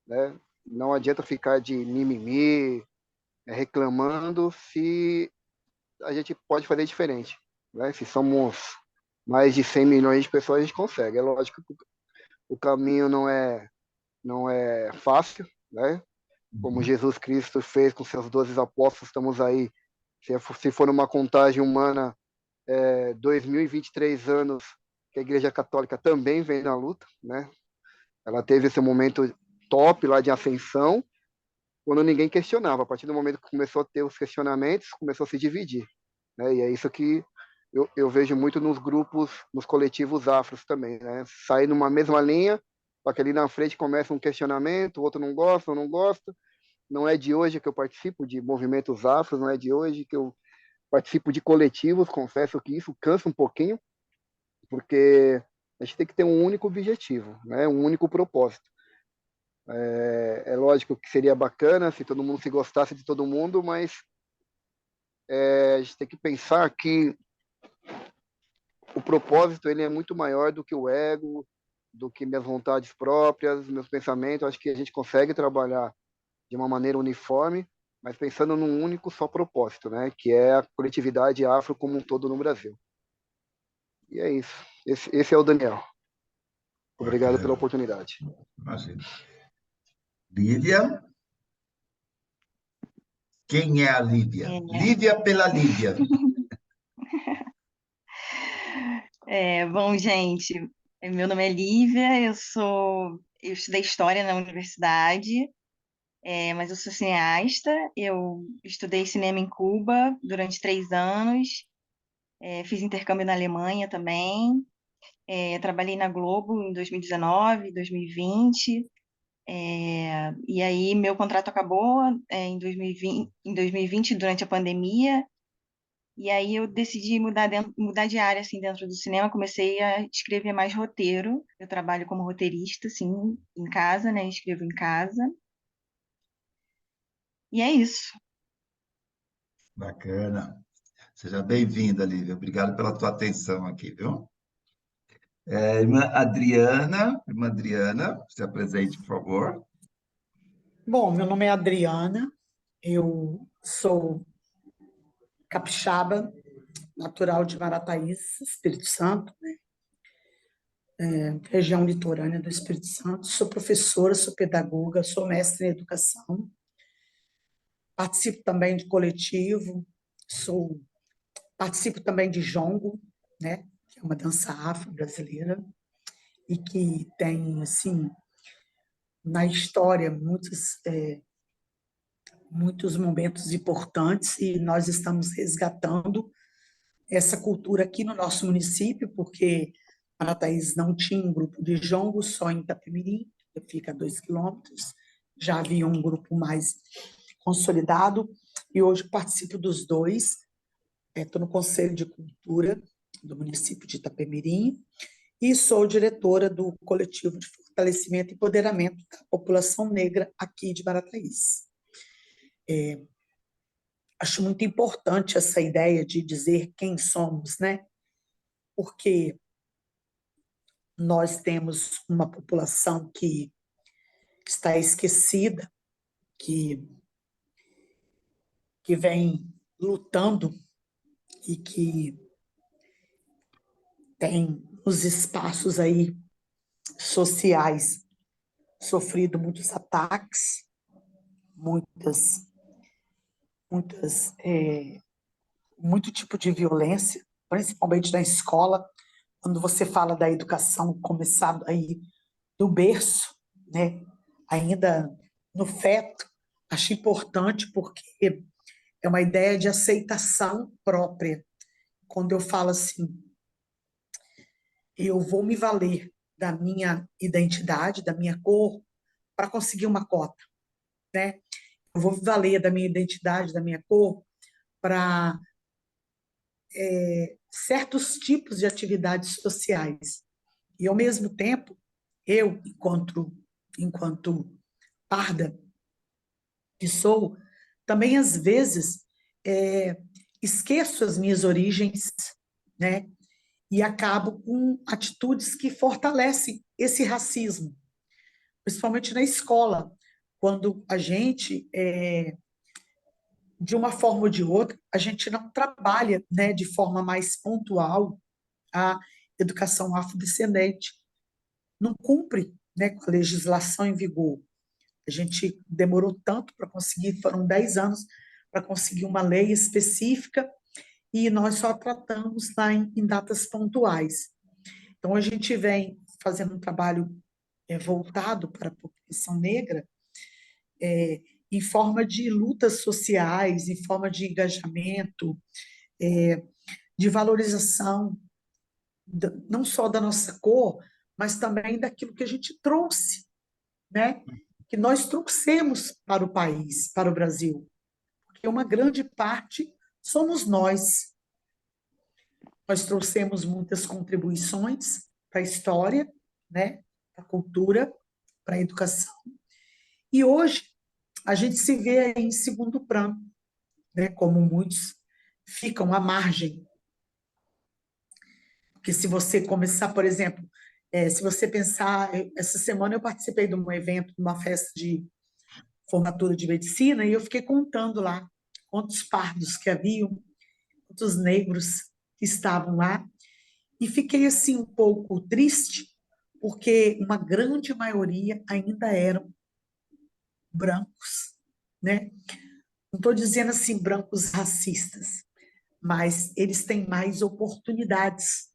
né? Não adianta ficar de mimimi, reclamando, se a gente pode fazer diferente, né? Se somos mais de 100 milhões de pessoas, a gente consegue. É lógico que o caminho não é fácil, né? Como Jesus Cristo fez com seus 12 apóstolos, estamos aí, se for uma contagem humana, 2023 anos que a Igreja Católica também vem na luta, né? Ela teve esse momento top lá de ascensão, quando ninguém questionava. A partir do momento que começou a ter os questionamentos, começou a se dividir, né? E é isso que eu vejo muito nos grupos, nos coletivos afros também, né? Sair numa mesma linha, só que ali na frente começa um questionamento, o outro não gosta, ou não gosta. Não é de hoje que eu participo de movimentos afros, não é de hoje que eu participo de coletivos, confesso que isso cansa um pouquinho, porque a gente tem que ter um único objetivo, né? Um único propósito. É lógico que seria bacana se todo mundo se gostasse de todo mundo, mas a gente tem que pensar que o propósito ele é muito maior do que o ego, do que minhas vontades próprias, meus pensamentos. Acho que a gente consegue trabalhar de uma maneira uniforme, mas pensando num único só propósito, né? Que é a coletividade afro como um todo no Brasil. E é isso. Esse é o Daniel. Obrigado pela Bacana. oportunidade. Imagina. Lívia? Quem é a Lívia? Lívia pela Lívia. Bom, gente, meu nome é Lívia, eu estudei História na universidade, mas eu sou cineasta, eu estudei cinema em Cuba durante 3 anos, fiz intercâmbio na Alemanha também, trabalhei na Globo em 2019, 2020, e aí meu contrato acabou, em 2020 durante a pandemia. E aí eu decidi mudar de área assim dentro do cinema, comecei a escrever mais roteiro. Eu trabalho como roteirista, assim, em casa, né? Escrevo em casa. E é isso. Bacana. Seja bem-vinda, Lívia. Obrigado pela tua atenção aqui, viu? Irmã Adriana, se apresente, por favor. Bom, meu nome é Adriana, eu sou capixaba, natural de Marataízes, Espírito Santo, região litorânea do Espírito Santo. Sou professora, sou pedagoga, sou mestre em educação, participo também de coletivo, participo também de jongo, né, que é uma dança afro-brasileira e que tem, assim, na história muitos momentos importantes e nós estamos resgatando essa cultura aqui no nosso município, porque Marataízes não tinha um grupo de jongo, só em Itapemirim, que fica a 2 quilômetros, já havia um grupo mais consolidado, e hoje participo dos dois, estou no Conselho de Cultura do município de Itapemirim, e sou diretora do coletivo de fortalecimento e empoderamento da população negra aqui de Marataízes. Acho muito importante essa ideia de dizer quem somos, né? Porque nós temos uma população que está esquecida, que, que vem lutando e que tem os espaços aí sociais sofrido muitos ataques, muitas, muito tipo de violência, principalmente na escola, quando você fala da educação começado aí do berço, né? Ainda no feto, acho importante porque é uma ideia de aceitação própria. Quando eu falo assim, eu vou me valer da minha identidade, da minha cor, para conseguir uma cota, né? Eu vou me valer da minha identidade, da minha cor, para certos tipos de atividades sociais. E, ao mesmo tempo, eu, enquanto parda que sou, também, às vezes, esqueço as minhas origens, né? E acabo com atitudes que fortalecem esse racismo, principalmente na escola, quando a gente, de uma forma ou de outra, a gente não trabalha, né, de forma mais pontual a educação afrodescendente, não cumpre, né, com a legislação em vigor. A gente demorou tanto para conseguir, foram 10 anos para conseguir uma lei específica e nós só tratamos lá em datas pontuais. Então, a gente vem fazendo um trabalho voltado para a população negra, em forma de lutas sociais, em forma de engajamento, de valorização, não só da nossa cor, mas também daquilo que a gente trouxe, né? Que nós trouxemos para o país, para o Brasil. Porque uma grande parte somos nós. Nós trouxemos muitas contribuições para a história, né? Para a cultura, para a educação. E hoje a gente se vê aí em segundo plano, né? Como muitos ficam à margem. Porque se você começar, por exemplo, se você pensar, essa semana eu participei de um evento, de uma festa de formatura de medicina, e eu fiquei contando lá quantos pardos que haviam, quantos negros que estavam lá, e fiquei assim um pouco triste, porque uma grande maioria ainda eram brancos, né? Não estou dizendo assim brancos racistas, mas eles têm mais oportunidades,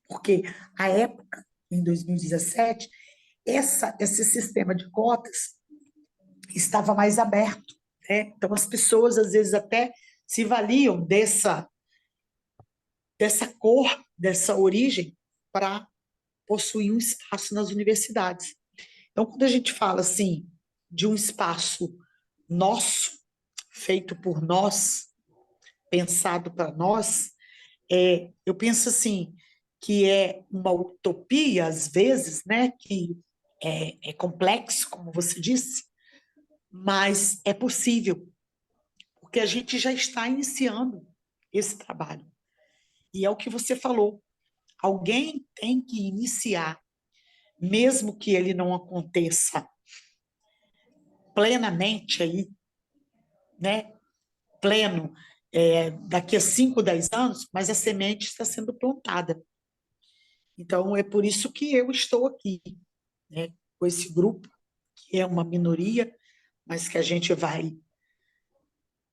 porque a época, em 2017, esse sistema de cotas estava mais aberto, né? Então as pessoas às vezes até se valiam dessa cor, dessa origem, para possuir um espaço nas universidades. Então, quando a gente fala assim de um espaço nosso, feito por nós, pensado para nós, eu penso assim que é uma utopia às vezes, né? Que é complexo, como você disse, mas é possível, porque a gente já está iniciando esse trabalho. E é o que você falou, alguém tem que iniciar, mesmo que ele não aconteça plenamente aí, né? Pleno, daqui a 5, 10 anos, mas a semente está sendo plantada. Então, é por isso que eu estou aqui, né? Com esse grupo, que é uma minoria, mas que a gente vai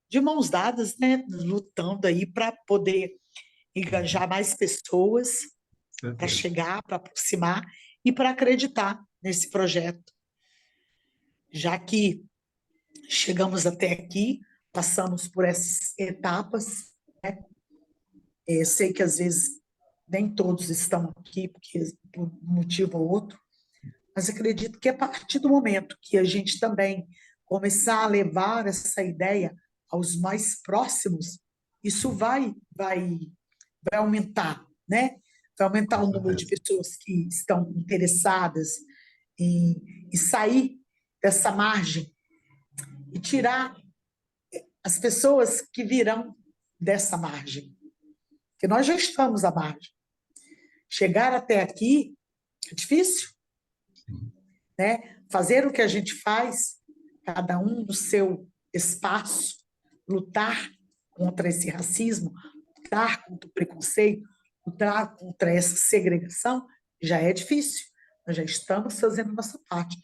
de mãos dadas, né? Lutando aí para poder engajar mais pessoas, para Certeza. chegar, para aproximar e para acreditar nesse projeto. Já que chegamos até aqui, passamos por essas etapas, né? Sei que às vezes nem todos estão aqui, porque por um motivo ou outro, mas acredito que a partir do momento que a gente também começar a levar essa ideia aos mais próximos, isso vai aumentar, né? Vai aumentar Com o número de certeza. pessoas que estão interessadas em sair dessa margem e tirar as pessoas que virão dessa margem. Porque nós já estamos à margem. Chegar até aqui é difícil, né? Fazer o que a gente faz, cada um no seu espaço, lutar contra esse racismo, lutar contra o preconceito, lutar contra essa segregação, já é difícil. Nós já estamos fazendo a nossa parte.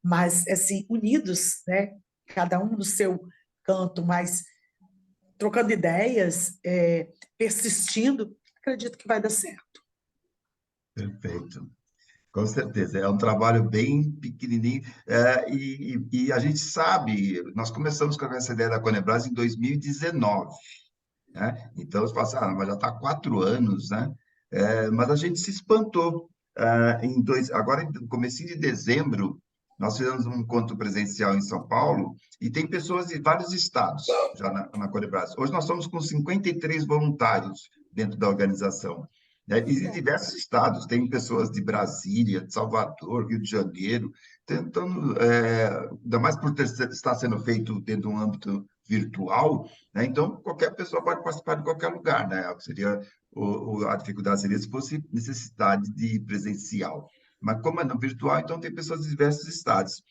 Mas, assim, unidos, né? Cada um no seu canto, mas trocando ideias, persistindo, acredito que vai dar certo. Perfeito. Com certeza, é um trabalho bem pequenininho, e a gente sabe, nós começamos com essa ideia da Conebras em 2019, né? Então, você fala assim, mas já está há 4 anos, né? Mas a gente se espantou. Agora, no comecinho de dezembro, nós fizemos um encontro presencial em São Paulo, e tem pessoas de vários estados já na Conebras. Hoje nós estamos com 53 voluntários dentro da organização, né? E de diversos estados, tem pessoas de Brasília, de Salvador, Rio de Janeiro, tentando, ainda mais por estar sendo feito dentro de um âmbito virtual, né? Então, qualquer pessoa pode participar de qualquer lugar, né? A dificuldade seria se fosse necessidade de presencial. Mas como é no virtual, então tem pessoas de diversos estados.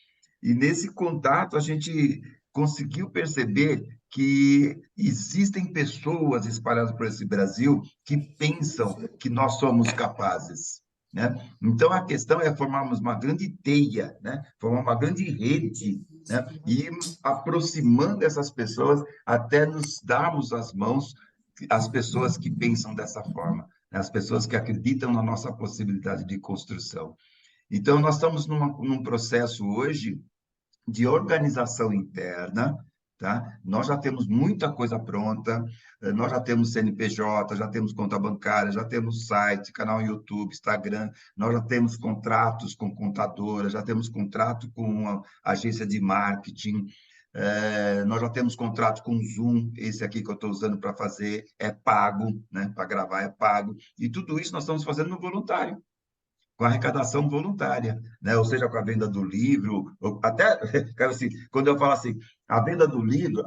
E nesse contato, a gente conseguiu perceber que existem pessoas espalhadas por esse Brasil que pensam que nós somos capazes, né? Então, a questão é formarmos uma grande teia, né? Formar uma grande rede, né? E irmos aproximando essas pessoas até nos darmos as mãos às pessoas que pensam dessa forma, né? As pessoas que acreditam na nossa possibilidade de construção. Então, nós estamos num processo hoje de organização interna, tá? Nós já temos muita coisa pronta, nós já temos CNPJ, já temos conta bancária, já temos site, canal YouTube, Instagram, nós já temos contratos com contadora, já temos contrato com a agência de marketing, nós já temos contrato com Zoom, esse aqui que eu estou usando para fazer é pago, né? Para gravar é pago, e tudo isso nós estamos fazendo no voluntário, com arrecadação voluntária, né? Ou seja, com a venda do livro, até, cara, assim, quando eu falo assim, a venda do livro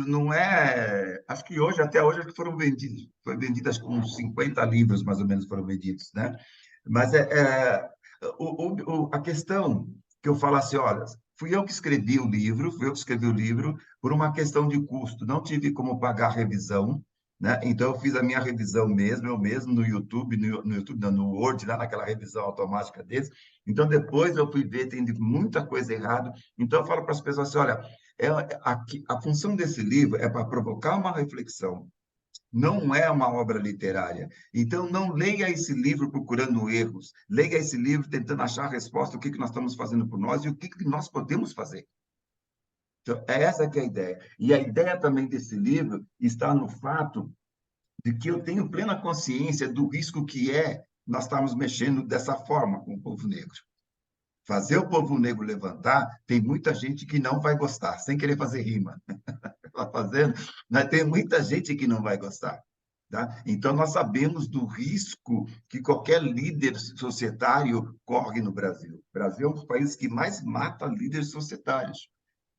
não é, acho que hoje, até hoje, acho que foi vendidas com uns 50 livros, mais ou menos, foram vendidos, né? Mas a questão que eu falo assim, olha, fui eu que escrevi o livro, fui eu que escrevi o livro por uma questão de custo, não tive como pagar a revisão, né? Então, eu fiz a minha revisão mesmo, eu mesmo, no YouTube, no YouTube, não, no Word, lá naquela revisão automática deles. Então, depois eu fui ver, tem muita coisa errada. Então, eu falo para as pessoas assim, olha, a função desse livro é para provocar uma reflexão, não é uma obra literária. Então, não leia esse livro procurando erros, leia esse livro tentando achar a resposta, o que nós estamos fazendo por nós e o que nós podemos fazer. Então, essa que é a ideia. E a ideia também desse livro está no fato de que eu tenho plena consciência do risco que é nós estarmos mexendo dessa forma com o povo negro. Fazer o povo negro levantar, tem muita gente que não vai gostar, sem querer fazer rima. Está fazendo, mas tem muita gente que não vai gostar. Tá? Então, nós sabemos do risco que qualquer líder societário corre no Brasil. O Brasil é um dos países que mais mata líderes societários.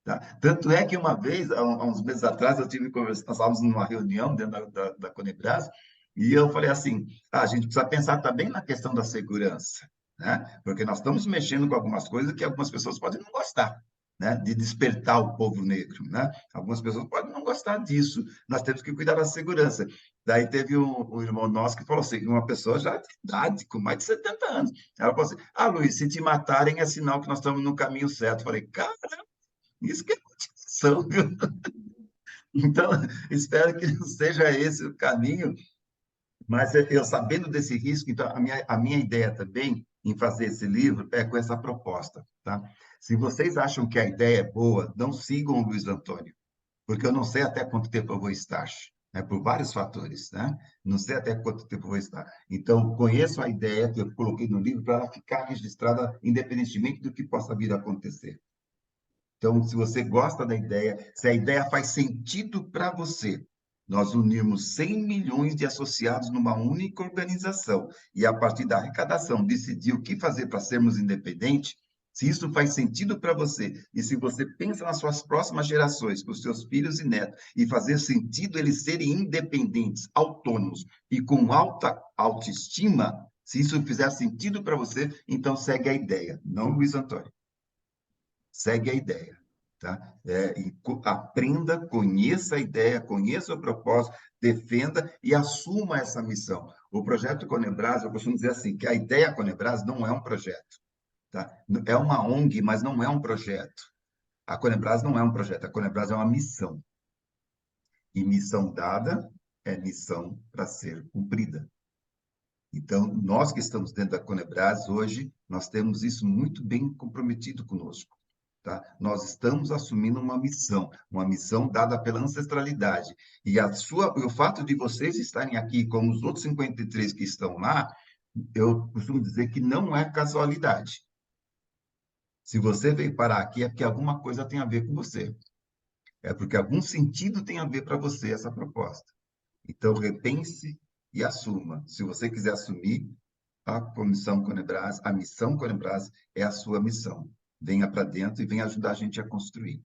Tá? Tanto é que uma vez, há uns meses atrás, eu tive conversa, nós estávamos numa reunião dentro da Conebras, e eu falei assim, a gente precisa pensar também na questão da segurança, né? Porque nós estamos mexendo com algumas coisas que algumas pessoas podem não gostar, né? De despertar o povo negro, né? Algumas pessoas podem não gostar disso, nós temos que cuidar da segurança. Daí teve um irmão nosso que falou assim, uma pessoa já de idade, com mais de 70 anos, ela falou assim, Luiz, se te matarem é sinal que nós estamos no caminho certo. Eu falei, cara, isso que é motivação, viu? Então, espero que não seja esse o caminho, mas eu sabendo desse risco, então, a minha ideia também em fazer esse livro é com essa proposta, tá? Se vocês acham que a ideia é boa, não sigam o Luiz Antônio, porque eu não sei até quanto tempo eu vou estar, né? Por vários fatores, né? Não sei até quanto tempo eu vou estar. Então, conheço a ideia que eu coloquei no livro para ela ficar registrada independentemente do que possa vir a acontecer. Então, se você gosta da ideia, se a ideia faz sentido para você, nós unirmos 100 milhões de associados numa única organização e, a partir da arrecadação, decidir o que fazer para sermos independentes, se isso faz sentido para você e se você pensa nas suas próximas gerações, para os seus filhos e netos, e fazer sentido eles serem independentes, autônomos e com alta autoestima, se isso fizer sentido para você, então segue a ideia, não Luiz Antônio. Segue a ideia, tá? Aprenda, conheça a ideia, conheça o propósito, defenda e assuma essa missão. O projeto Conebras, eu costumo dizer assim, que a ideia Conebras não é um projeto, tá? É uma ONG, mas não é um projeto. A Conebras não é um projeto, a Conebras é uma missão. E missão dada é missão para ser cumprida. Então, nós que estamos dentro da Conebras hoje, nós temos isso muito bem comprometido conosco. Tá? Nós estamos assumindo uma missão dada pela ancestralidade. E o fato de vocês estarem aqui, como os outros 53 que estão lá, eu costumo dizer que não é casualidade. Se você veio parar aqui, é porque alguma coisa tem a ver com você. É porque algum sentido tem a ver para você essa proposta. Então, repense e assuma. Se você quiser assumir, a Comissão Conebras, a missão Conebras é a sua missão. Venha para dentro e venha ajudar a gente a construir.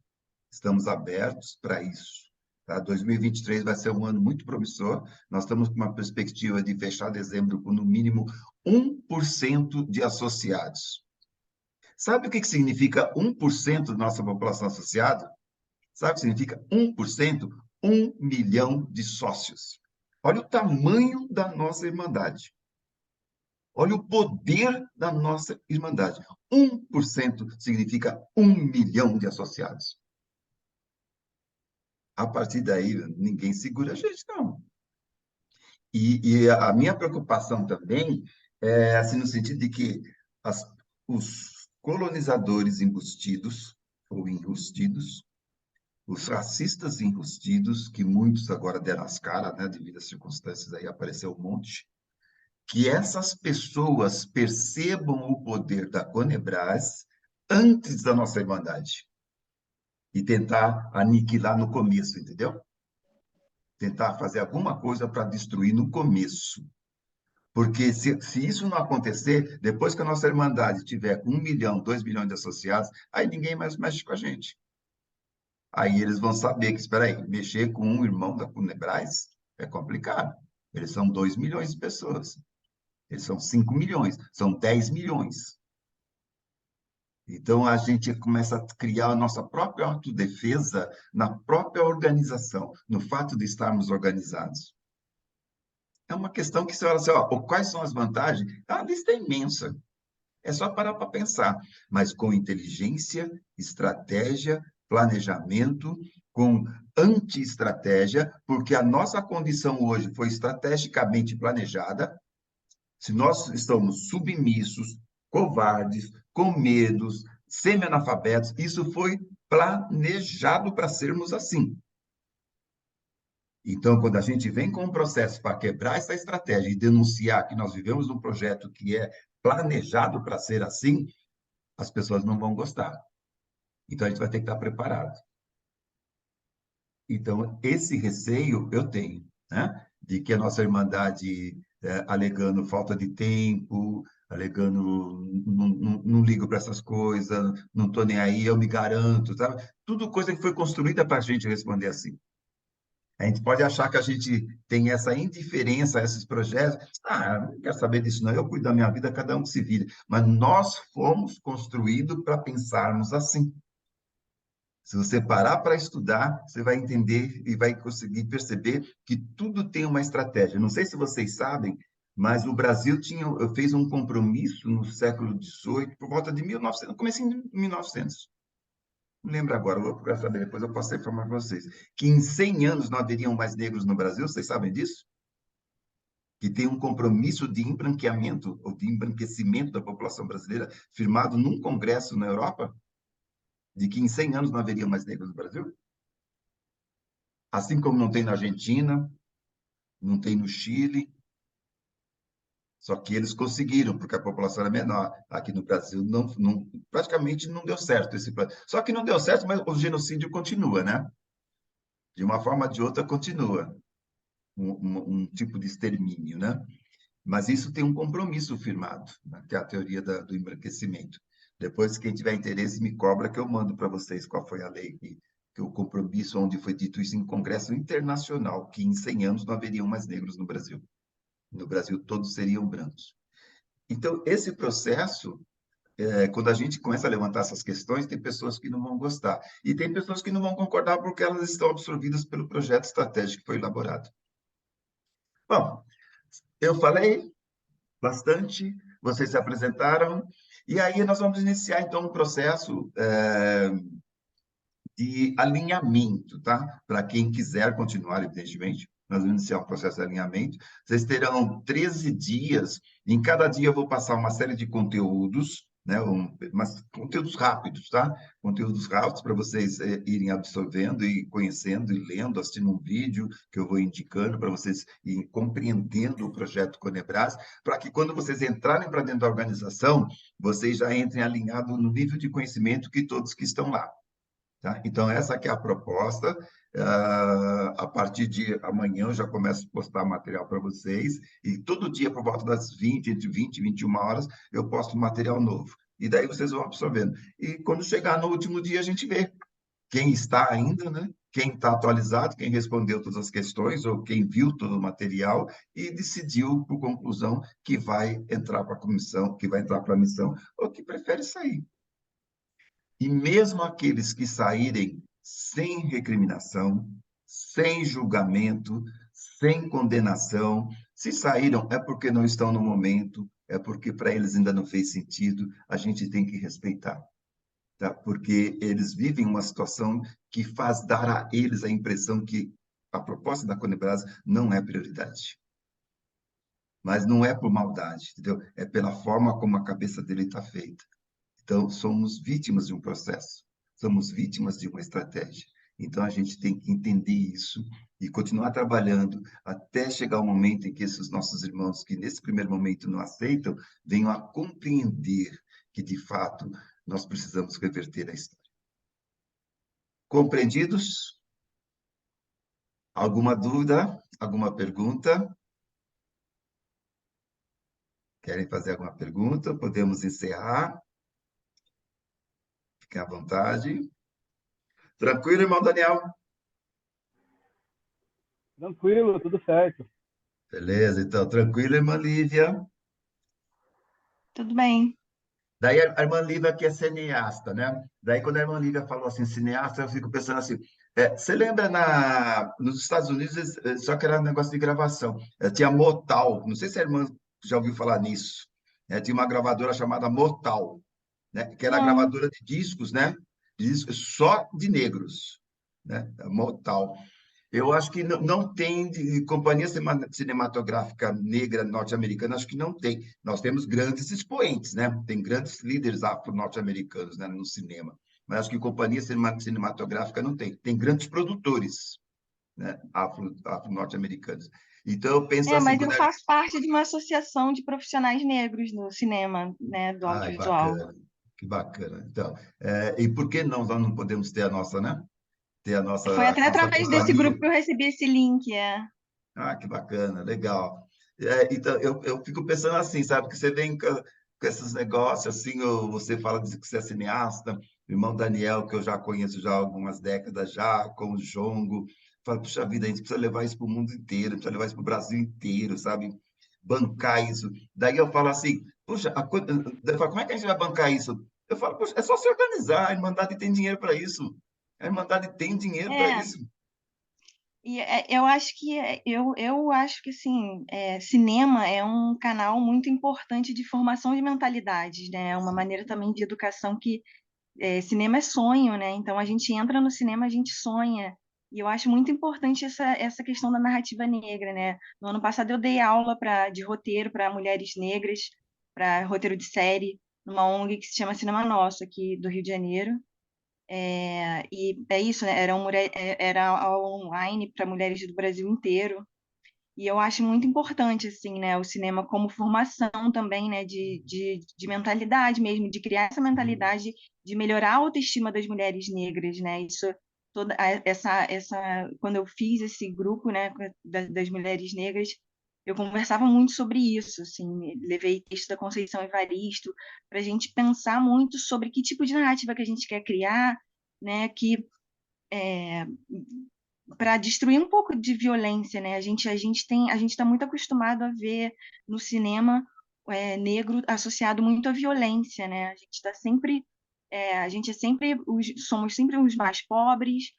Estamos abertos para isso. Tá? 2023 vai ser um ano muito promissor. Nós estamos com uma perspectiva de fechar dezembro com, no mínimo, 1% de associados. Sabe o que significa 1% da nossa população associada? Sabe o que significa 1%? 1 milhão de sócios. Olha o tamanho da nossa Irmandade. Olha o poder da nossa Irmandade. 1% significa 1 milhão de associados. A partir daí, ninguém segura a gente, não. E a minha preocupação também é assim, no sentido de que os colonizadores embustidos ou enrustidos os racistas enrustidos, que muitos agora deram as caras, né, devido às circunstâncias, aí apareceu um monte, que essas pessoas percebam o poder da Conebras antes da nossa Irmandade e tentar aniquilar no começo, entendeu? Tentar fazer alguma coisa para destruir no começo. Porque se isso não acontecer, depois que a nossa Irmandade tiver com 1 milhão, 2 milhões de associados, aí ninguém mais mexe com a gente. Aí eles vão saber que, espera aí, mexer com um irmão da Conebras é complicado. Eles são 2 milhões de pessoas. Eles são 5 milhões, são 10 milhões. Então, a gente começa a criar a nossa própria autodefesa na própria organização, no fato de estarmos organizados. É uma questão que você olha assim, ó, quais são as vantagens? A lista é imensa. É só parar para pensar. Mas com inteligência, estratégia, planejamento, com anti-estratégia, porque a nossa condição hoje foi estrategicamente planejada. Se nós estamos submissos, covardes, com medos, semi-analfabetos, isso foi planejado para sermos assim. Então, quando a gente vem com um processo para quebrar essa estratégia e denunciar que nós vivemos num projeto que é planejado para ser assim, as pessoas não vão gostar. Então, a gente vai ter que estar preparado. Então, esse receio eu tenho, né? De que a nossa Irmandade, alegando falta de tempo, alegando não ligo para essas coisas, não estou nem aí, eu me garanto, sabe? Tudo coisa que foi construída para a gente responder assim. A gente pode achar que a gente tem essa indiferença a esses projetos. Ah, não quero saber disso, não. Eu cuido da minha vida, cada um que se vira. Mas nós fomos construídos para pensarmos assim. Se você parar para estudar, você vai entender e vai conseguir perceber que tudo tem uma estratégia. Não sei se vocês sabem, mas o Brasil fez um compromisso no século XVIII, por volta de 1900, comecinho de 1900. Não lembro agora, vou procurar saber, depois eu posso informar para vocês. Que em 100 anos não haveriam mais negros no Brasil, vocês sabem disso? Que tem um compromisso de embranqueamento, ou de embranquecimento da população brasileira, firmado num congresso na Europa, de que em 100 anos não haveria mais negros no Brasil? Assim como não tem na Argentina, não tem no Chile, só que eles conseguiram, porque a população era menor. Aqui no Brasil, praticamente não deu certo esse plano. Só que não deu certo, mas o genocídio continua, né? De uma forma ou de outra, continua. Um tipo de extermínio, né? Mas isso tem um compromisso firmado, né? Que é a teoria do embranquecimento. Depois, quem tiver interesse, me cobra que eu mando para vocês qual foi a lei que o compromisso, onde foi dito isso em congresso internacional, que em 100 anos não haveriam mais negros no Brasil. No Brasil, todos seriam brancos. Então, esse processo, quando a gente começa a levantar essas questões, tem pessoas que não vão gostar. E tem pessoas que não vão concordar porque elas estão absorvidas pelo projeto estratégico que foi elaborado. Bom, eu falei bastante, vocês se apresentaram, e aí nós vamos iniciar, então, um processo de alinhamento, tá? Para quem quiser continuar, evidentemente, nós vamos iniciar um processo de alinhamento. Vocês terão 13 dias, em cada dia eu vou passar uma série de conteúdos, né? Mas conteúdos rápidos, tá? Conteúdos rápidos para vocês irem absorvendo e conhecendo e lendo, assistindo um vídeo que eu vou indicando para vocês irem compreendendo o projeto Conebras, para que quando vocês entrarem para dentro da organização, vocês já entrem alinhados no nível de conhecimento que todos que estão lá. Tá? Então, essa aqui é a proposta. A partir de amanhã, eu já começo a postar material para vocês. E todo dia, por volta das 20, entre 20 e 21 horas, eu posto material novo. E daí vocês vão absorvendo. E quando chegar no último dia, a gente vê quem está ainda, né? Quem está atualizado, quem respondeu todas as questões, ou quem viu todo o material e decidiu, por conclusão, que vai entrar para a comissão, que vai entrar para a missão, ou que prefere sair. E mesmo aqueles que saírem sem recriminação, sem julgamento, sem condenação, se saíram é porque não estão no momento, é porque para eles ainda não fez sentido, a gente tem que respeitar. Tá? Porque eles vivem uma situação que faz dar a eles a impressão que a proposta da Conebras não é prioridade. Mas não é por maldade, entendeu? É pela forma como a cabeça dele está feita. Então, somos vítimas de um processo, somos vítimas de uma estratégia. Então, a gente tem que entender isso e continuar trabalhando até chegar o momento em que esses nossos irmãos, que nesse primeiro momento não aceitam, venham a compreender que, de fato, nós precisamos reverter a história. Compreendidos? Alguma dúvida? Alguma pergunta? Querem fazer alguma pergunta? Podemos encerrar? Fiquem à vontade. Tranquilo, irmão Daniel? Tranquilo, tudo certo. Beleza, então, tranquilo, irmã Lívia? Tudo bem. Daí a irmã Lívia que é cineasta, né? Daí quando a irmã Lívia falou assim, cineasta, eu fico pensando assim, você lembra nos Estados Unidos, só que era um negócio de gravação, tinha Motal, não sei se a irmã já ouviu falar nisso, tinha uma gravadora chamada Motal, né? Que era a Não. gravadora de discos, né? Discos só de negros, né? Motal. Eu acho que não tem companhia cinematográfica negra norte-americana, acho que não tem. Nós temos grandes expoentes, né? Tem grandes líderes afro-norte-americanos, né, no cinema. Mas acho que companhia cinematográfica não tem. Tem grandes produtores, né, afro-norte-americanos. Então, eu penso assim, Mas eu faço parte de uma associação de profissionais negros no cinema, né, do Ai, audiovisual. bacana, que bacana. Então, e por que nós não podemos ter a nossa, né? Ter a Foi nossa, até nossa através desse grupo companhia. que eu recebi esse link, Ah, que bacana, legal. Então, eu fico pensando assim, sabe? Que você vem com esses negócios, assim, ou você fala de que você é cineasta, o irmão Daniel, que eu já conheço já há algumas décadas já, com o Jongo, fala, puxa vida, a gente precisa levar isso para o mundo inteiro, precisa levar isso para o Brasil inteiro, sabe? Bancar isso. Daí eu falo assim, puxa, daí eu falo, como é que a gente vai bancar isso? Eu falo, puxa, é só se organizar, a Irmandade tem dinheiro para isso. A Irmandade tem dinheiro para é. isso. E eu acho que eu acho que assim, cinema é um canal muito importante de formação de mentalidades, né? É uma maneira também de educação que cinema é sonho, né? Então a gente entra no cinema, a gente sonha. E eu acho muito importante essa questão da narrativa negra, né? No ano passado eu dei aula de roteiro para mulheres negras, para roteiro de série, numa ONG que se chama Cinema Nosso, aqui do Rio de Janeiro. E é isso, né? Era online para mulheres do Brasil inteiro. E eu acho muito importante, assim, né? O cinema como formação também, né? De mentalidade mesmo, de criar essa mentalidade de melhorar a autoestima das mulheres negras, né? Isso, quando eu fiz esse grupo, né? Das mulheres negras, eu conversava muito sobre isso, assim, levei texto da Conceição Evaristo para a gente pensar muito sobre que tipo de narrativa que a gente quer criar, né? Que para destruir um pouco de violência, né? A gente está muito acostumado a ver no cinema negro associado muito à violência, né? A gente é sempre somos sempre os mais pobres,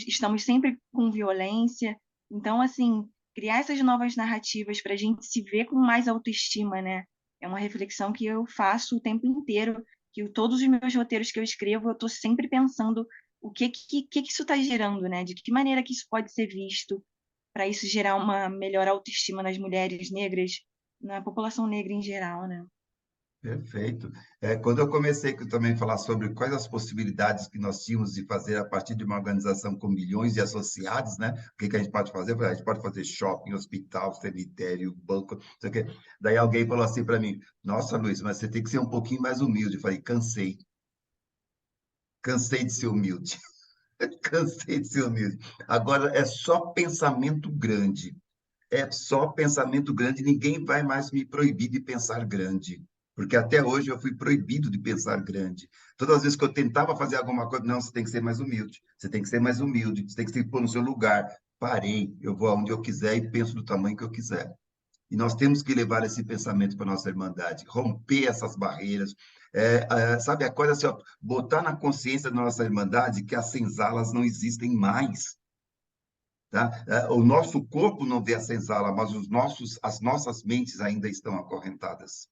estamos sempre com violência. Então, assim, criar essas novas narrativas para a gente se ver com mais autoestima, né? É uma reflexão que eu faço o tempo inteiro, que todos os meus roteiros que eu escrevo, eu estou sempre pensando o que isso está gerando, né? De que maneira que isso pode ser visto para isso gerar uma melhor autoestima nas mulheres negras, na população negra em geral, né? Perfeito. Quando eu comecei também a falar sobre quais as possibilidades que nós tínhamos de fazer a partir de uma organização com milhões de associados, né? O que a gente pode fazer? Eu falei, a gente pode fazer shopping, hospital, cemitério, banco, não sei o quê. Daí alguém falou assim para mim, nossa, Luiz, mas você tem que ser um pouquinho mais humilde. Eu falei, cansei. Cansei de ser humilde. Cansei de ser humilde. Agora é só pensamento grande. É só pensamento grande, ninguém vai mais me proibir de pensar grande, porque até hoje eu fui proibido de pensar grande. Todas as vezes que eu tentava fazer alguma coisa, não, você tem que ser mais humilde, você tem que ser mais humilde, você tem que se pôr no seu lugar. Parei, eu vou aonde eu quiser e penso do tamanho que eu quiser. E nós temos que levar esse pensamento para a nossa irmandade, romper essas barreiras, sabe, a coisa assim, ó, botar na consciência da nossa irmandade que as senzalas não existem mais. Tá? O nosso corpo não vê a senzala, mas as nossas mentes ainda estão acorrentadas.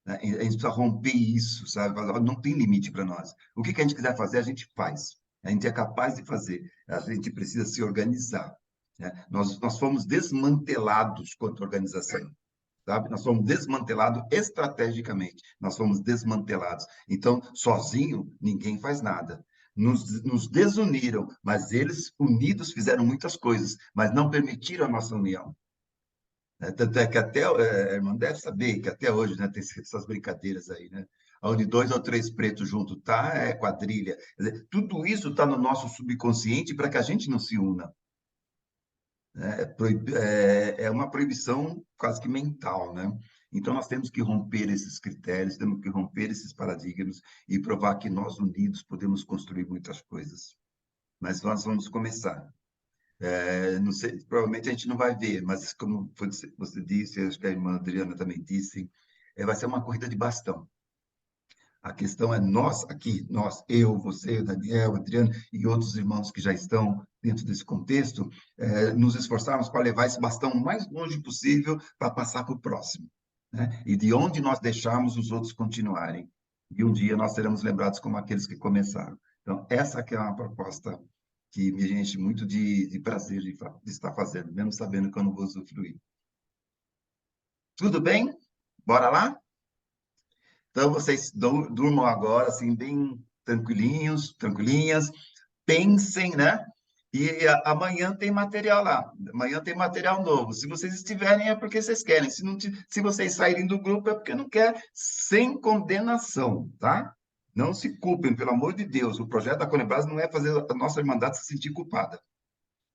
Né? E a gente precisa romper isso, sabe? Não tem limite para nós. O que a gente quiser fazer, a gente faz. A gente é capaz de fazer. A gente precisa se organizar. Né? Nós fomos desmantelados quanto organização. Sabe? Nós fomos desmantelados estrategicamente. Nós fomos desmantelados. Então, sozinho, ninguém faz nada. nos desuniram, mas eles, unidos, fizeram muitas coisas, mas não permitiram a nossa união. Tanto é que até, a irmã deve saber que até hoje, né, tem essas brincadeiras aí, né? Onde 2 ou 3 pretos juntos tá, é quadrilha. Quer dizer, tudo isso está no nosso subconsciente para que a gente não se una. É uma proibição quase que mental, né? Então, nós temos que romper esses critérios, temos que romper esses paradigmas e provar que nós, unidos, podemos construir muitas coisas. Mas nós vamos começar. Não sei, provavelmente a gente não vai ver, mas como você disse, acho que a irmã Adriana também disse, vai ser uma corrida de bastão. A questão é nós aqui, nós, eu, você, Daniel, Adriano e outros irmãos que já estão dentro desse contexto, nos esforçarmos para levar esse bastão o mais longe possível para passar para o próximo, né? E de onde nós deixarmos os outros continuarem. E um dia nós seremos lembrados como aqueles que começaram. Então, essa que é uma proposta que me enche muito de prazer de estar fazendo, mesmo sabendo que eu não vou usufruir. Tudo bem? Bora lá? Então, vocês durmam agora, assim, bem tranquilinhos, tranquilinhas, pensem, né? E amanhã tem material lá, amanhã tem material novo. Se vocês estiverem, é porque vocês querem. Se vocês saírem do grupo, é porque não quer, sem condenação, tá? Não se culpem, pelo amor de Deus. O projeto da Conebras não é fazer a nossa irmandade se sentir culpada.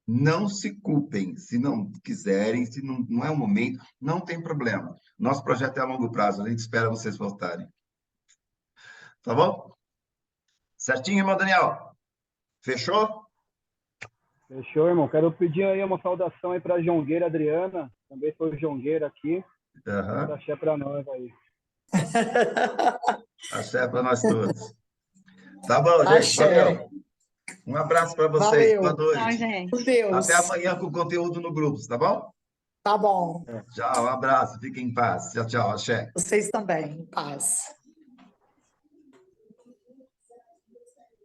Não se culpem, se não quiserem, se não é o momento, não tem problema. Nosso projeto é a longo prazo, a gente espera vocês voltarem. Tá bom? Certinho, irmão Daniel? Fechou? Fechou, irmão. Quero pedir aí uma saudação aí para a Jongueira Adriana, também foi Jongueira aqui. Uhum. Axé para nós aí. Axé para nós todos. Tá bom, gente. Axé. Valeu. Um abraço para vocês. Valeu. Boa Tchau, noite. gente. Deus. Até amanhã com conteúdo no grupo, tá bom? Tá bom. Tchau, um abraço. Fiquem em paz. Tchau, tchau. Axé. Vocês também. Em paz.